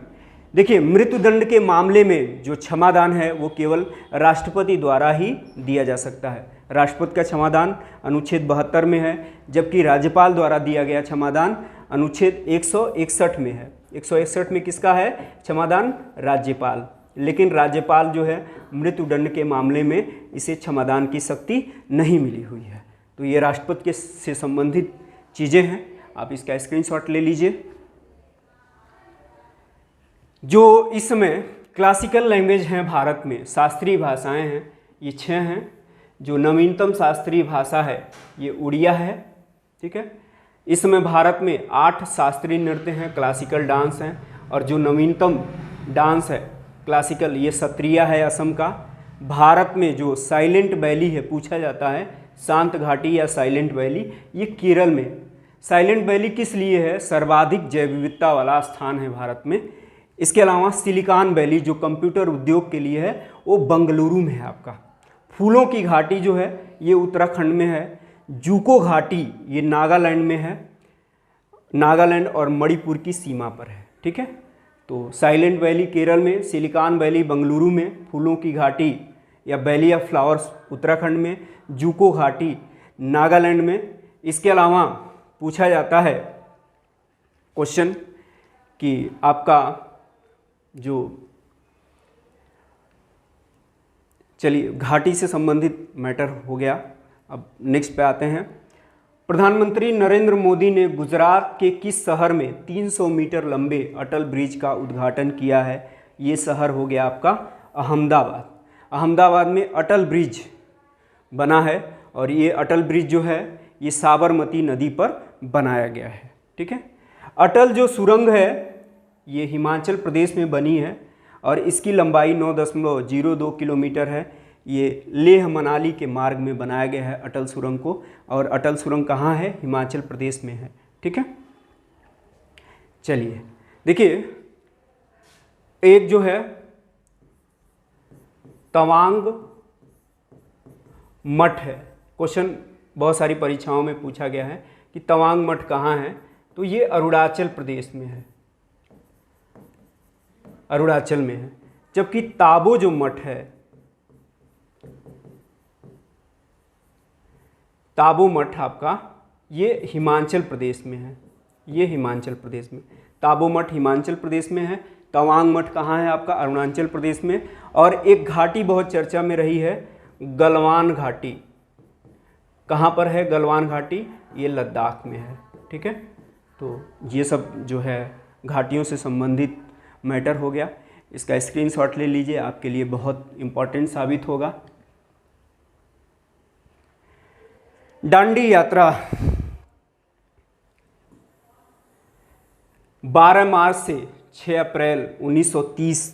देखिए, मृत्युदंड के मामले में जो क्षमादान है वो केवल राष्ट्रपति द्वारा ही दिया जा सकता है। राष्ट्रपति का क्षमादान अनुच्छेद 72 में है, जबकि राज्यपाल द्वारा दिया गया क्षमादान अनुच्छेद 161 में है। 161 में किसका है क्षमादान? राज्यपाल। लेकिन राज्यपाल जो है मृत्युदंड के मामले में इसे क्षमादान की शक्ति नहीं मिली हुई है। तो ये राष्ट्रपति के से संबंधित चीज़ें हैं, आप इसका स्क्रीनशॉट ले लीजिए। जो इस समय क्लासिकल लैंग्वेज हैं भारत में, शास्त्रीय भाषाएं हैं, ये 6 हैं। जो नवीनतम शास्त्रीय भाषा है ये उड़िया है, ठीक है। इसमें भारत में 8 शास्त्रीय नृत्य हैं, क्लासिकल डांस हैं। और जो नवीनतम डांस है क्लासिकल, ये सत्रिया है असम का। भारत में जो साइलेंट वैली है, पूछा जाता है शांत घाटी या साइलेंट वैली, ये केरल में। साइलेंट वैली किस लिए है? सर्वाधिक जैव विविधता वाला स्थान है भारत में। इसके अलावा सिलिकॉन वैली जो कंप्यूटर उद्योग के लिए है वो बंगलुरु में है आपका। फूलों की घाटी जो है ये उत्तराखंड में है। जूको घाटी ये नागालैंड में है, नागालैंड और मणिपुर की सीमा पर है। ठीक है, तो साइलेंट वैली केरल में, सिलिकॉन वैली बंगलुरु में, फूलों की घाटी या वैली ऑफ फ्लावर्स उत्तराखंड में, जूको घाटी नागालैंड में। इसके अलावा पूछा जाता है क्वेश्चन कि आपका जो, चलिए घाटी से संबंधित मैटर हो गया। अब नेक्स्ट पे आते हैं। प्रधानमंत्री नरेंद्र मोदी ने गुजरात के किस शहर में 300 मीटर लंबे अटल ब्रिज का उद्घाटन किया है? ये शहर हो गया आपका अहमदाबाद। अहमदाबाद में अटल ब्रिज बना है और ये अटल ब्रिज जो है ये साबरमती नदी पर बनाया गया है। ठीक है, अटल जो सुरंग है ये हिमाचल प्रदेश में बनी है और इसकी लंबाई 9.02 किलोमीटर है। ये लेह मनाली के मार्ग में बनाया गया है अटल सुरंग को, और अटल सुरंग कहाँ है? हिमाचल प्रदेश में है। ठीक है, चलिए देखिए, एक जो है तवांग मठ है। क्वेश्चन बहुत सारी परीक्षाओं में पूछा गया है कि तवांग मठ कहाँ है, तो ये अरुणाचल प्रदेश में है, अरुणाचल में है। जबकि ताबो जो मठ है, ताबो मठ आपका ये हिमाचल प्रदेश में है, ये हिमाचल प्रदेश में, ताबो मठ हिमाचल प्रदेश में है। तवांग मठ कहाँ है आपका? अरुणाचल प्रदेश में। और एक घाटी बहुत चर्चा में रही है, गलवान घाटी। कहाँ पर है गलवान घाटी? ये लद्दाख में है। ठीक है, तो ये सब जो है घाटियों से संबंधित मैटर हो गया। इसका स्क्रीनशॉट ले लीजिए, आपके लिए बहुत इम्पोर्टेंट साबित होगा। दांडी यात्रा 12 मार्च से 6 अप्रैल 1930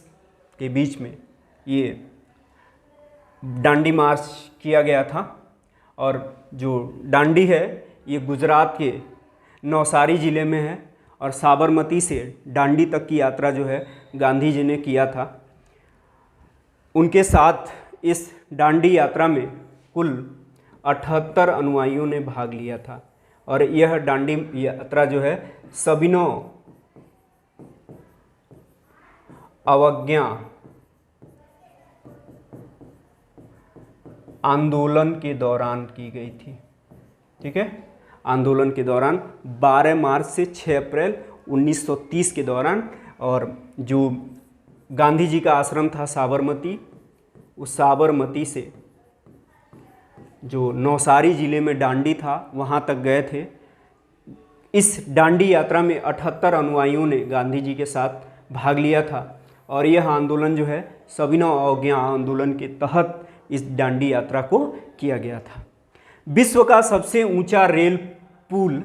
के बीच में ये दांडी मार्च किया गया था। और जो दांडी है ये गुजरात के नवसारी ज़िले में है और साबरमती से दांडी तक की यात्रा जो है गांधी जी ने किया था। उनके साथ इस दांडी यात्रा में कुल 78 अनुयायियों ने भाग लिया था और यह दांडी यात्रा जो है सविनय अवज्ञा आंदोलन के दौरान की गई थी। ठीक है, आंदोलन के दौरान 12 मार्च से 6 अप्रैल 1930 के दौरान। और जो गांधी जी का आश्रम था साबरमती, उस साबरमती से जो नवसारी ज़िले में दांडी था वहाँ तक गए थे। इस दांडी यात्रा में 78 अनुयायियों ने गांधी जी के साथ भाग लिया था और यह आंदोलन जो है सविनय अवज्ञा आंदोलन के तहत इस दांडी यात्रा को किया गया था। विश्व का सबसे ऊंचा रेल पुल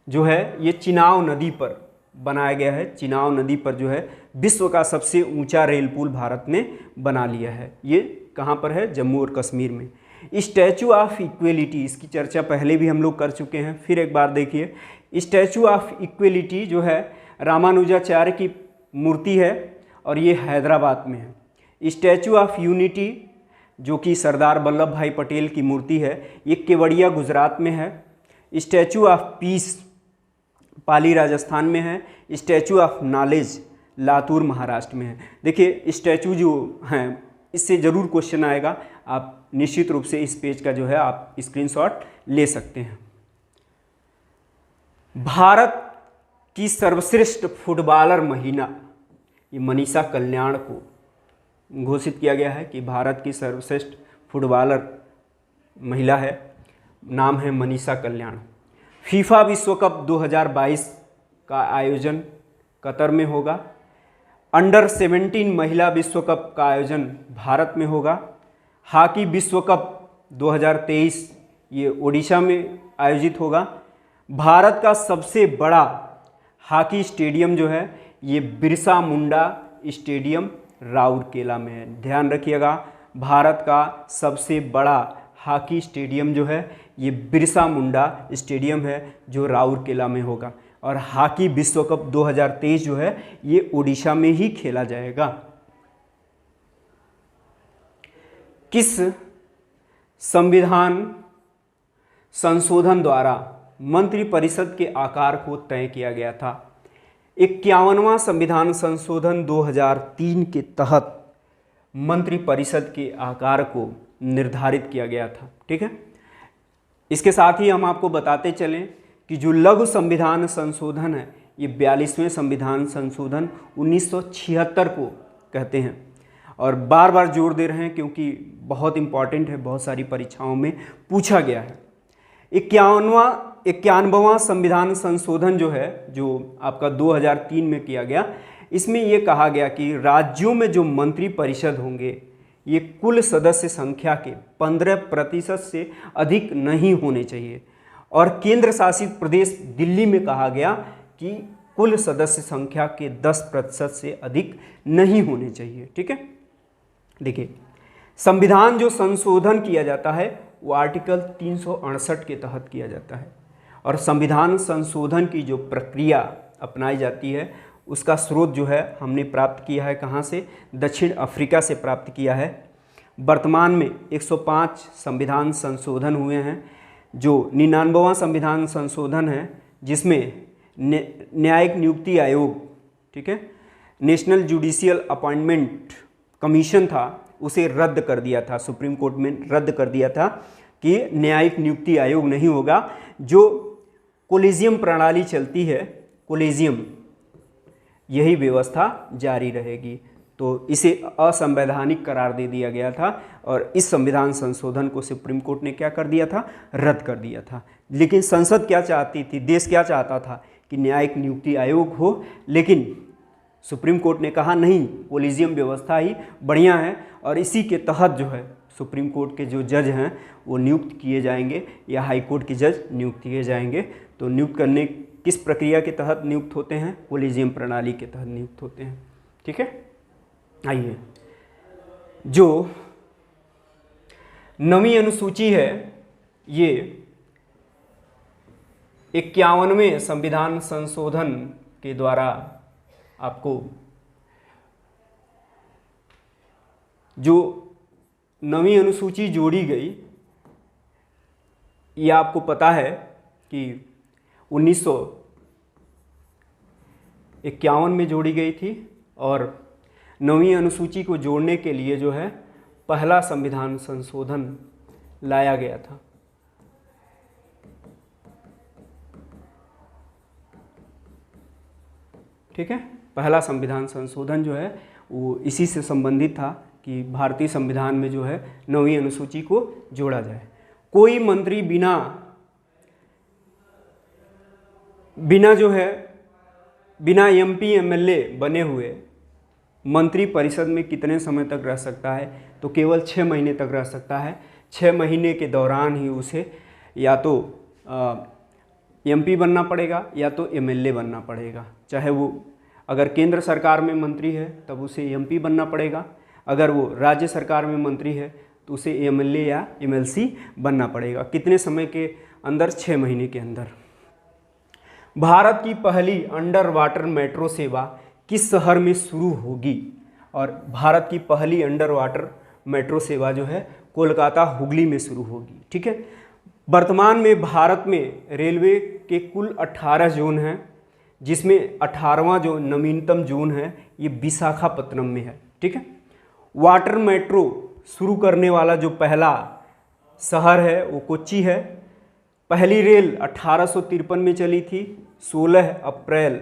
जो है ये चिनाब नदी पर बनाया गया है। चिनाब नदी पर जो है विश्व का सबसे ऊंचा रेल पुल भारत ने बना लिया है। ये कहाँ पर है? जम्मू और कश्मीर में। स्टैचू ऑफ इक्वेलिटी, इसकी चर्चा पहले भी हम लोग कर चुके हैं, फिर एक बार देखिए। स्टैचू ऑफ इक्वेलिटी जो है रामानुजाचार्य की मूर्ति है और ये हैदराबाद में है। स्टैचू ऑफ यूनिटी जो कि सरदार वल्लभ भाई पटेल की मूर्ति है, ये केवड़िया गुजरात में है। स्टैचू ऑफ पीस पाली राजस्थान में है। Statue of knowledge Latur Maharashtra में है। देखिए स्टैचू जो हैं इससे ज़रूर क्वेश्चन आएगा, आप निश्चित रूप से इस पेज का जो है आप स्क्रीनशॉट ले सकते हैं। भारत की सर्वश्रेष्ठ फुटबॉलर महिला, ये मनीषा कल्याण को घोषित किया गया है कि भारत की सर्वश्रेष्ठ फुटबॉलर महिला है, नाम है मनीषा कल्याण। फीफा विश्व कप 2022 का आयोजन कतर में होगा। अंडर 17 महिला विश्व कप का आयोजन भारत में होगा। हॉकी विश्व कप 2023 ये ओडिशा में आयोजित होगा। भारत का सबसे बड़ा हॉकी स्टेडियम जो है ये बिरसा मुंडा स्टेडियम राउरकेला में है। ध्यान रखिएगा, भारत का सबसे बड़ा हॉकी स्टेडियम जो है ये बिरसा मुंडा स्टेडियम है जो राउरकेला में होगा। और हॉकी विश्व कप 2023 जो है ये ओडिशा में ही खेला जाएगा। किस संविधान संशोधन द्वारा मंत्रिपरिषद के आकार को तय किया गया था? 51वां संविधान संशोधन 2003 के तहत मंत्रिपरिषद के आकार को निर्धारित किया गया था। ठीक है, इसके साथ ही हम आपको बताते चलें कि जो लघु संविधान संशोधन है ये 42वें संविधान संशोधन 1976 को कहते हैं। और बार बार जोर दे रहे हैं क्योंकि बहुत इंपॉर्टेंट है, बहुत सारी परीक्षाओं में पूछा गया है। 91वां संविधान संशोधन जो है, जो आपका 2003 में किया गया, इसमें ये कहा गया कि राज्यों में जो मंत्री परिषद होंगे ये कुल सदस्य संख्या के 15% से अधिक नहीं होने चाहिए। और केंद्र शासित प्रदेश दिल्ली में कहा गया कि कुल सदस्य संख्या के 10% से अधिक नहीं होने चाहिए। ठीक है, देखिए संविधान जो संशोधन किया जाता है वो आर्टिकल 368 के तहत किया जाता है। और संविधान संशोधन की जो प्रक्रिया अपनाई जाती है उसका स्रोत जो है हमने प्राप्त किया है कहाँ से? दक्षिण अफ्रीका से प्राप्त किया है। वर्तमान में 105 संविधान संशोधन हुए हैं। जो 99वां संविधान संशोधन है जिसमें न्यायिक नियुक्ति आयोग, ठीक है, नेशनल जुडिशियल अपॉइंटमेंट कमीशन था, उसे रद्द कर दिया था, सुप्रीम कोर्ट में रद्द कर दिया था कि न्यायिक नियुक्ति आयोग नहीं होगा। जो कोलेजियम प्रणाली चलती है, कोलेजियम, यही व्यवस्था जारी रहेगी। तो इसे असंवैधानिक करार दे दिया गया था और इस संविधान संशोधन को सुप्रीम कोर्ट ने क्या कर दिया था? रद्द कर दिया था। लेकिन संसद क्या चाहती थी, देश क्या चाहता था कि न्यायिक नियुक्ति आयोग हो, लेकिन सुप्रीम कोर्ट ने कहा नहीं, कोलेजियम व्यवस्था ही बढ़िया है और इसी के तहत जो है सुप्रीम कोर्ट के जो जज हैं वो नियुक्त किए जाएंगे या हाई कोर्ट के जज नियुक्त किए जाएंगे। तो नियुक्त करने किस प्रक्रिया के तहत नियुक्त होते हैं? कोलेजियम प्रणाली के तहत नियुक्त होते हैं। ठीक है, आइए, जो नवीं अनुसूची है ये 51वें संविधान संशोधन के द्वारा आपको जो नवीं अनुसूची जोड़ी गई, ये आपको पता है कि 1951 में जोड़ी गई थी। और नवीं अनुसूची को जोड़ने के लिए जो है पहला संविधान संशोधन लाया गया था। ठीक है, पहला संविधान संशोधन जो है वो इसी से संबंधित था कि भारतीय संविधान में जो है नवीं अनुसूची को जोड़ा जाए। कोई मंत्री बिना एमपी एमएलए बने हुए मंत्री परिषद में कितने समय तक रह सकता है? तो केवल 6 महीने तक रह सकता है। 6 महीने के दौरान ही उसे या तो एमपी बनना पड़ेगा या तो एमएलए बनना पड़ेगा। चाहे वो अगर केंद्र सरकार में मंत्री है तब उसे एमपी बनना पड़ेगा, अगर वो राज्य सरकार में मंत्री है तो उसे एमएलए या एमएलसी बनना पड़ेगा। कितने समय के अंदर? 6 महीने के अंदर। भारत की पहली अंडर वाटर मेट्रो सेवा किस शहर में शुरू होगी? और भारत की पहली अंडर वाटर मेट्रो सेवा जो है कोलकाता हुगली में शुरू होगी। ठीक है, वर्तमान में भारत में रेलवे के कुल 18 जोन हैं, जिसमें 18वां जो नवीनतम जोन है ये विशाखापत्तनम में है। ठीक है, वाटर मेट्रो शुरू करने वाला जो पहला शहर है वो कोच्चि है। पहली रेल 1853 में चली थी। 16 अप्रैल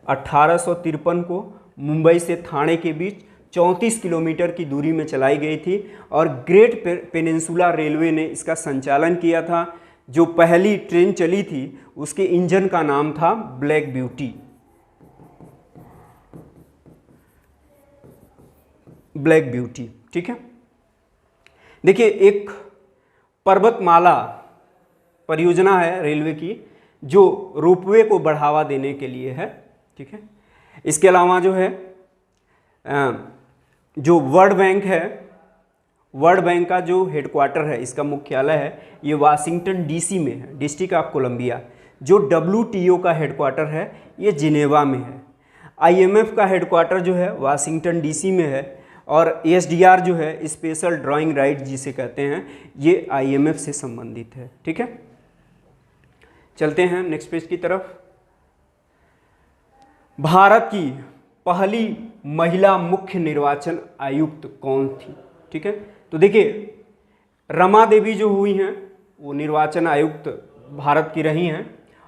1853 को मुंबई से ठाणे के बीच 34 किलोमीटर की दूरी में चलाई गई थी और ग्रेट पेनिनसुला रेलवे ने इसका संचालन किया था। जो पहली ट्रेन चली थी उसके इंजन का नाम था ब्लैक ब्यूटी। ब्लैक ब्यूटी, ठीक है। देखिए, एक पर्वतमाला परियोजना है रेलवे की जो रोपवे को बढ़ावा देने के लिए है। ठीक है, इसके अलावा जो है जो वर्ल्ड बैंक है वर्ल्ड बैंक का जो हेडक्वार्टर है, इसका मुख्यालय है, ये वाशिंगटन डीसी में है, डिस्ट्रिक्ट ऑफ कोलंबिया। जो WTO का हेडक्वार्टर है ये जिनेवा में है। IMF का हेडक्वार्टर जो है वाशिंगटन डीसी में है। और SDR जो है, स्पेशल ड्राइंग राइट जिसे कहते हैं, ये IMF से संबंधित है। ठीक है, चलते हैं नेक्स्ट पेज की तरफ। भारत की पहली महिला मुख्य निर्वाचन आयुक्त कौन थी? ठीक है, तो देखिए रमा देवी जो हुई हैं वो निर्वाचन आयुक्त भारत की रही हैं,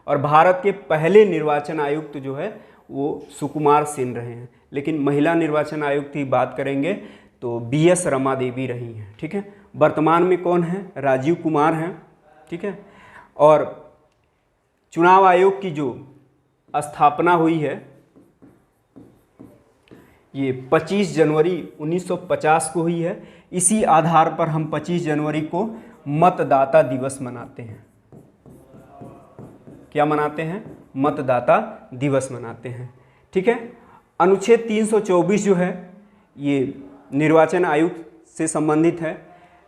और भारत के पहले निर्वाचन आयुक्त जो है वो सुकुमार सेन रहे हैं। लेकिन महिला निर्वाचन आयुक्त की बात करेंगे तो BS रमा देवी रही हैं। ठीक है, वर्तमान में कौन है? राजीव कुमार हैं। ठीक है, और चुनाव आयोग की जो स्थापना हुई है ये 25 जनवरी 1950 को हुई है। इसी आधार पर हम 25 जनवरी को मतदाता दिवस मनाते हैं। क्या मनाते हैं? मतदाता दिवस मनाते हैं। ठीक है, अनुच्छेद 324 जो है ये निर्वाचन आयोग से संबंधित है।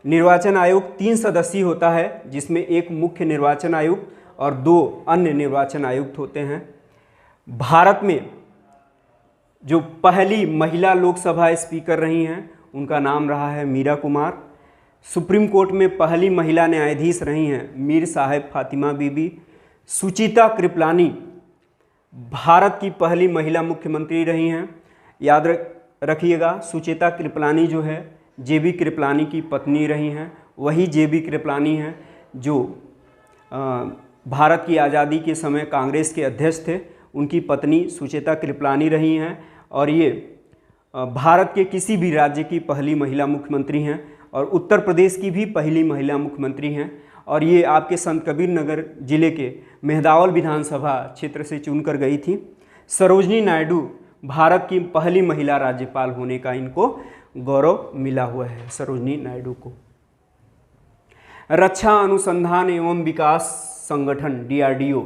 निर्वाचन आयोग 3 सदस्यीय होता है, जिसमें एक मुख्य निर्वाचन आयुक्त और 2 अन्य निर्वाचन आयुक्त होते हैं। भारत में जो पहली महिला लोकसभा स्पीकर रही हैं उनका नाम रहा है मीरा कुमार। सुप्रीम कोर्ट में पहली महिला न्यायाधीश रही हैं मीर साहेब फातिमा बीबी। सुचिता कृपलानी भारत की पहली महिला मुख्यमंत्री रही हैं। याद रखिएगा, सुचिता कृपलानी जो है JB कृपलानी की पत्नी रही हैं। वही JB कृपलानी हैं जो भारत की आज़ादी के समय कांग्रेस के अध्यक्ष थे। उनकी पत्नी सुचिता कृपलानी रही हैं, और ये भारत के किसी भी राज्य की पहली महिला मुख्यमंत्री हैं, और उत्तर प्रदेश की भी पहली महिला मुख्यमंत्री हैं। और ये आपके संत कबीर नगर जिले के मेहदावल विधानसभा क्षेत्र से चुनकर गई थी। सरोजनी नायडू भारत की पहली महिला राज्यपाल होने का इनको गौरव मिला हुआ है, सरोजनी नायडू को। रक्षा अनुसंधान एवं विकास संगठन DRDO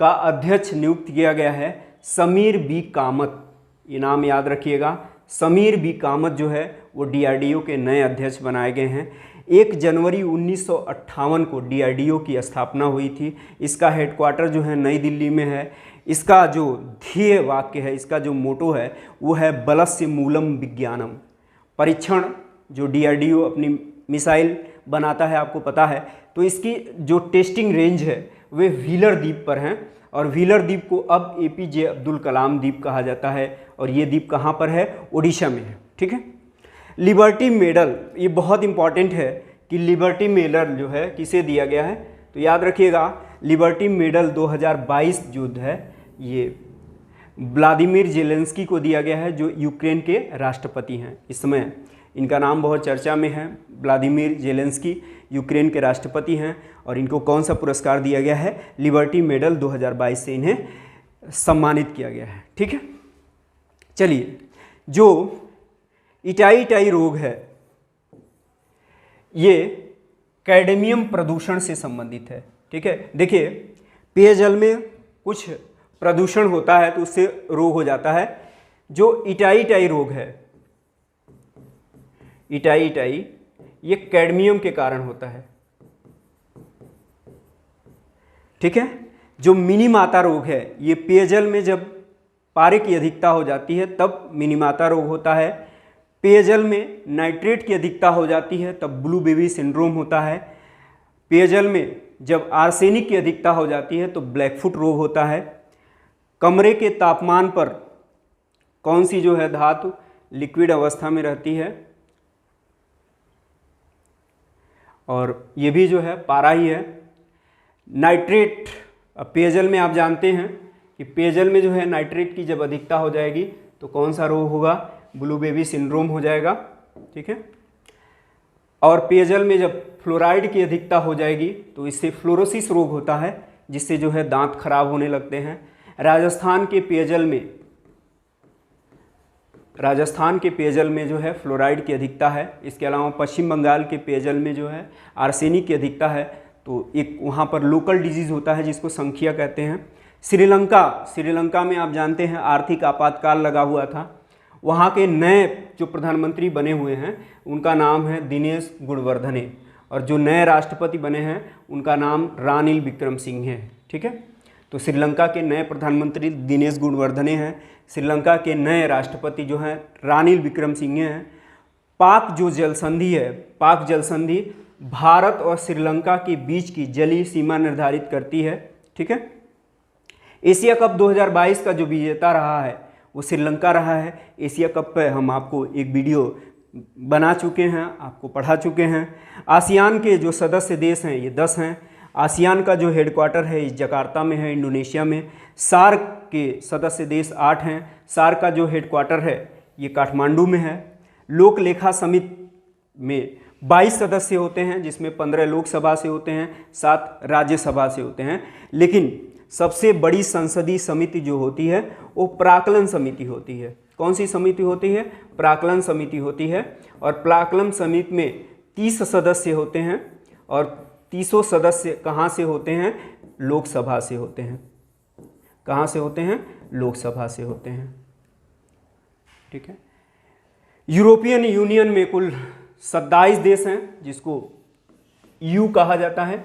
का अध्यक्ष नियुक्त किया गया है समीर बी कामत। ये नाम याद रखिएगा, समीर बी कामत जो है वो DRDO के नए अध्यक्ष बनाए गए हैं। 1 जनवरी 1958 को DRDO की स्थापना हुई थी। इसका हेडक्वार्टर जो है नई दिल्ली में है। इसका जो ध्येय वाक्य है, इसका जो मोटो है वो है बलस्य मूलम विज्ञानम। परीक्षण जो DRDO अपनी मिसाइल बनाता है, आपको पता है, तो इसकी जो टेस्टिंग रेंज है वे व्हीलर द्वीप पर हैं, और व्हीलर द्वीप को अब APJ अब्दुल कलाम द्वीप कहा जाता है, और ये द्वीप कहाँ पर है? ओडिशा में है। ठीक है, लिबर्टी मेडल, ये बहुत इंपॉर्टेंट है कि लिबर्टी मेडल जो है किसे दिया गया है, तो याद रखिएगा लिबर्टी मेडल 2022 जो है ये व्लादिमीर जेलेंस्की को दिया गया है, जो यूक्रेन के राष्ट्रपति हैं। इस समय इनका नाम बहुत चर्चा में है। व्लादिमीर जेलेंस्की यूक्रेन के राष्ट्रपति हैं, और इनको कौन सा पुरस्कार दिया गया है? लिबर्टी मेडल 2022 से इन्हें सम्मानित किया गया है। ठीक है, चलिए, जो इटाई रोग है ये कैडमियम प्रदूषण से संबंधित है। ठीक है, देखिए पेयजल में कुछ प्रदूषण होता है तो उससे रोग हो जाता है। जो इटाई रोग है, इटाई ये कैडमियम के कारण होता है। ठीक है, जो मिनीमाता रोग है ये पेयजल में जब पारे की अधिकता हो जाती है तब मिनीमाता रोग होता है। पेयजल में नाइट्रेट की अधिकता हो जाती है तब ब्लू बेबी सिंड्रोम होता है। पेयजल में जब आर्सेनिक की अधिकता हो जाती है तो ब्लैकफुट रोग होता है। कमरे के तापमान पर कौन सी जो है धातु लिक्विड अवस्था में रहती है, और ये भी जो है पारा ही है। नाइट्रेट, पेयजल में आप जानते हैं कि पेयजल में जो है नाइट्रेट की जब अधिकता हो जाएगी तो कौन सा रोग होगा? ब्लू बेबी सिंड्रोम हो जाएगा। ठीक है, और पेयजल में जब फ्लोराइड की अधिकता हो जाएगी तो इससे फ्लोरोसिस रोग होता है, जिससे जो है दांत खराब होने लगते हैं। राजस्थान के पेयजल में जो है फ्लोराइड की अधिकता है। इसके अलावा पश्चिम बंगाल के पेयजल में जो है आर्सेनिक की अधिकता है, तो एक वहाँ पर लोकल डिजीज़ होता है जिसको संखिया कहते हैं। श्रीलंका में आप जानते हैं आर्थिक आपातकाल लगा हुआ था। वहाँ के नए जो प्रधानमंत्री बने हुए हैं उनका नाम है दिनेश गुणवर्धने, और जो नए राष्ट्रपति बने हैं उनका नाम रानिल विक्रमसिंघे है। ठीक है, तो श्रीलंका के नए प्रधानमंत्री दिनेश गुणवर्धने हैं, श्रीलंका के नए राष्ट्रपति जो हैं रानिल विक्रमसिंघे हैं। पाक जो जल संधि है, पाक जल संधि भारत और श्रीलंका के बीच की जलीय सीमा निर्धारित करती है। ठीक है, एशिया कप 2022 का जो विजेता रहा है वो श्रीलंका रहा है। एशिया कप पे हम आपको एक वीडियो बना चुके हैं, आपको पढ़ा चुके हैं। आसियान के जो सदस्य देश हैं ये 10 हैं। आसियान का जो हेडक्वार्टर है इस जकार्ता में है, इंडोनेशिया में। सार्क के सदस्य देश 8 हैं। सार्क का जो हेडक्वार्टर है ये काठमांडू में है। लोक लेखा समिति में 22 सदस्य होते हैं, जिसमें 15 लोकसभा से होते हैं, 7 राज्यसभा से होते हैं। लेकिन सबसे बड़ी संसदीय समिति जो होती है वो प्राक्कलन समिति होती है। कौन सी समिति होती है? प्राक्कलन समिति होती है। और प्राक्कलन समिति में 30 सदस्य होते हैं, और 30 सदस्य कहाँ से होते हैं? लोकसभा से होते हैं। कहाँ से होते हैं? लोकसभा से होते हैं। ठीक है, यूरोपियन यूनियन में कुल 27 देश हैं, जिसको EU कहा जाता है।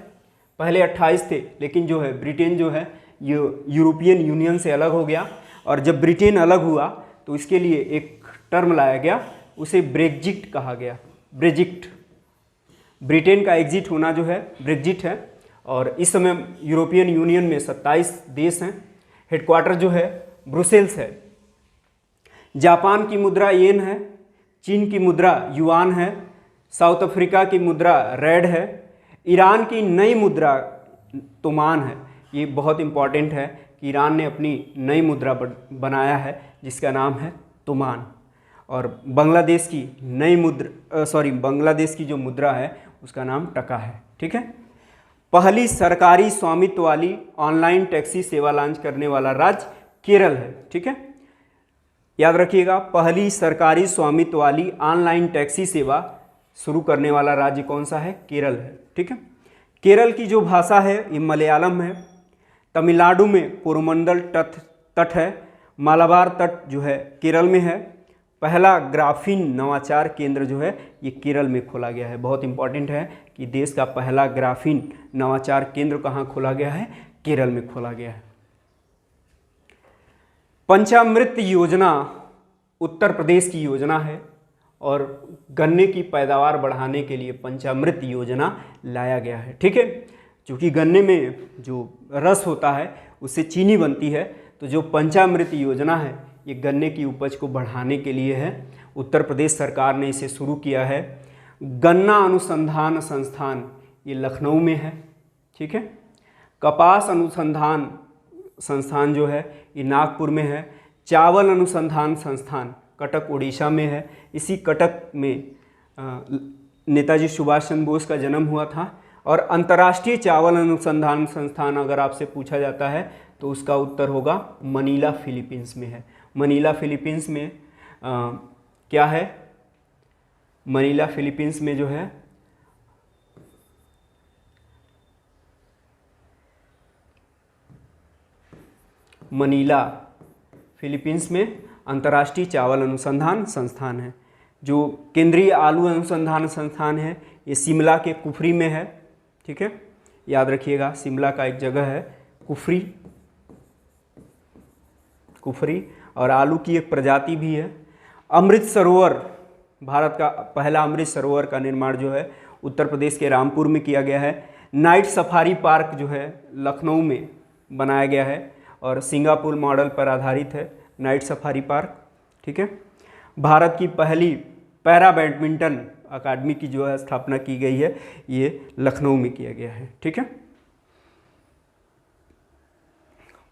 पहले 28 थे, लेकिन जो है ब्रिटेन जो है ये यूरोपियन यूनियन से अलग हो गया, और जब ब्रिटेन अलग हुआ तो इसके लिए एक टर्म लाया गया, उसे ब्रेग्जिट कहा गया। ब्रेग्जिट, ब्रिटेन का एग्जिट होना जो है ब्रेग्जिट है। और इस समय यूरोपियन यूनियन में 27 देश हैं। हेडक्वार्टर जो है ब्रुसेल्स है। जापान की मुद्रा येन है, चीन की मुद्रा युआन है, साउथ अफ्रीका की मुद्रा रेड है, ईरान की नई मुद्रा तुमान है। ये बहुत इंपॉर्टेंट है कि ईरान ने अपनी नई मुद्रा बनाया है जिसका नाम है तुमान। और बांग्लादेश की नई बांग्लादेश की जो मुद्रा है उसका नाम टका है। ठीक है, पहली सरकारी स्वामित्व वाली ऑनलाइन टैक्सी सेवा लॉन्च करने वाला राज्य केरल है। ठीक है, याद रखिएगा, पहली सरकारी स्वामित्व वाली ऑनलाइन टैक्सी सेवा शुरू करने वाला राज्य कौन सा है? केरल है। ठीक है, केरल की जो भाषा है ये मलयालम है। तमिलनाडु में कोरोमंडल तट है। मालाबार तट जो है केरल में है। पहला ग्राफीन नवाचार केंद्र जो है ये केरल में खोला गया है। बहुत इंपॉर्टेंट है कि देश का पहला ग्राफीन नवाचार केंद्र कहाँ खोला गया है? केरल में खोला गया है। पंचामृत योजना उत्तर प्रदेश की योजना है, और गन्ने की पैदावार बढ़ाने के लिए पंचामृत योजना लाया गया है। ठीक है, क्योंकि गन्ने में जो रस होता है उससे चीनी बनती है, तो जो पंचामृत योजना है ये गन्ने की उपज को बढ़ाने के लिए है। उत्तर प्रदेश सरकार ने इसे शुरू किया है। गन्ना अनुसंधान संस्थान ये लखनऊ में है। ठीक है, कपास अनुसंधान संस्थान जो है ये नागपुर में है। चावल अनुसंधान संस्थान कटक उड़ीसा में है। इसी कटक में नेताजी सुभाष चंद्र बोस का जन्म हुआ था। और अंतर्राष्ट्रीय चावल अनुसंधान संस्थान अगर आपसे पूछा जाता है तो उसका उत्तर होगा मनीला फिलीपींस में है। मनीला फिलीपींस में क्या है? मनीला फिलीपींस में जो है मनीला फिलीपींस में अंतर्राष्ट्रीय चावल अनुसंधान संस्थान है। जो केंद्रीय आलू अनुसंधान संस्थान है ये शिमला के कुफरी में है। ठीक है, याद रखिएगा, शिमला का एक जगह है कुफरी, और आलू की एक प्रजाति भी है। अमृत सरोवर, भारत का पहला अमृत सरोवर का निर्माण जो है उत्तर प्रदेश के रामपुर में किया गया है। नाइट सफारी पार्क जो है लखनऊ में बनाया गया है, और सिंगापुर मॉडल पर आधारित है नाइट सफारी पार्क। ठीक है, भारत की पहली पैरा बैडमिंटन अकादमी की जो है स्थापना की गई है ये लखनऊ में किया गया है। ठीक है,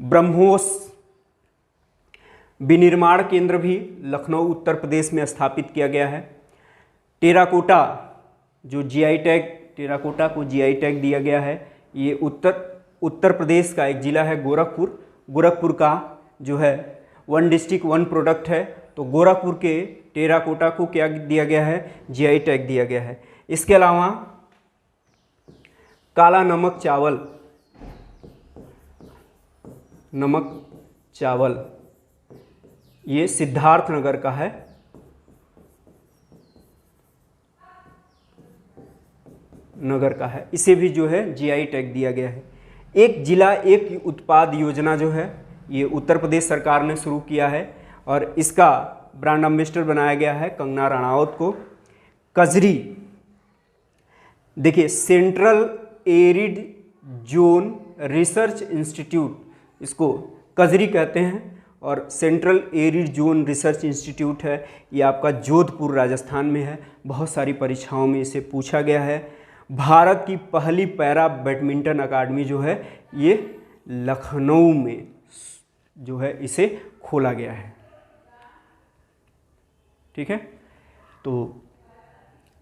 ब्रह्मोस विनिर्माण केंद्र भी लखनऊ उत्तर प्रदेश में स्थापित किया गया है। टेराकोटा जो GI टैग, टेराकोटा को GI टैग दिया गया है। ये उत्तर प्रदेश का एक ज़िला है गोरखपुर का जो है 1 डिस्ट्रिक्ट 1 प्रोडक्ट है। तो गोरखपुर के टेराकोटा को क्या दिया गया है? GI टैग दिया गया है। इसके अलावा काला नमक चावल ये सिद्धार्थनगर का है। नगर का है, इसे भी जो है जीआई टैग दिया गया है। एक जिला एक उत्पाद योजना जो है ये उत्तर प्रदेश सरकार ने शुरू किया है और इसका ब्रांड एम्बेसडर बनाया गया है कंगना रनावत को। कजरी, देखिए central arid zone research institute, इसको कजरी कहते हैं और central arid zone research institute है, ये आपका जोधपुर राजस्थान में है। बहुत सारी परीक्षाओं में इसे पूछा गया है। भारत की पहली पैरा बैडमिंटन अकादमी जो है ये लखनऊ में जो है इसे खोला गया है। ठीक है, तो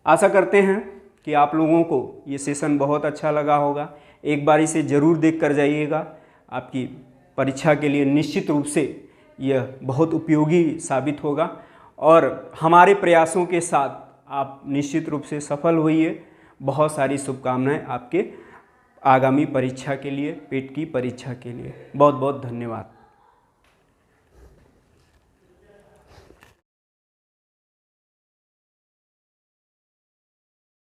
आशा करते हैं कि आप लोगों को ये सेशन बहुत अच्छा लगा होगा। एक बार इसे ज़रूर देख कर जाइएगा, आपकी परीक्षा के लिए निश्चित रूप से यह बहुत उपयोगी साबित होगा और हमारे प्रयासों के साथ आप निश्चित रूप से सफल होइए। बहुत सारी शुभकामनाएं आपके आगामी परीक्षा के लिए, पेट की परीक्षा के लिए। बहुत बहुत धन्यवाद।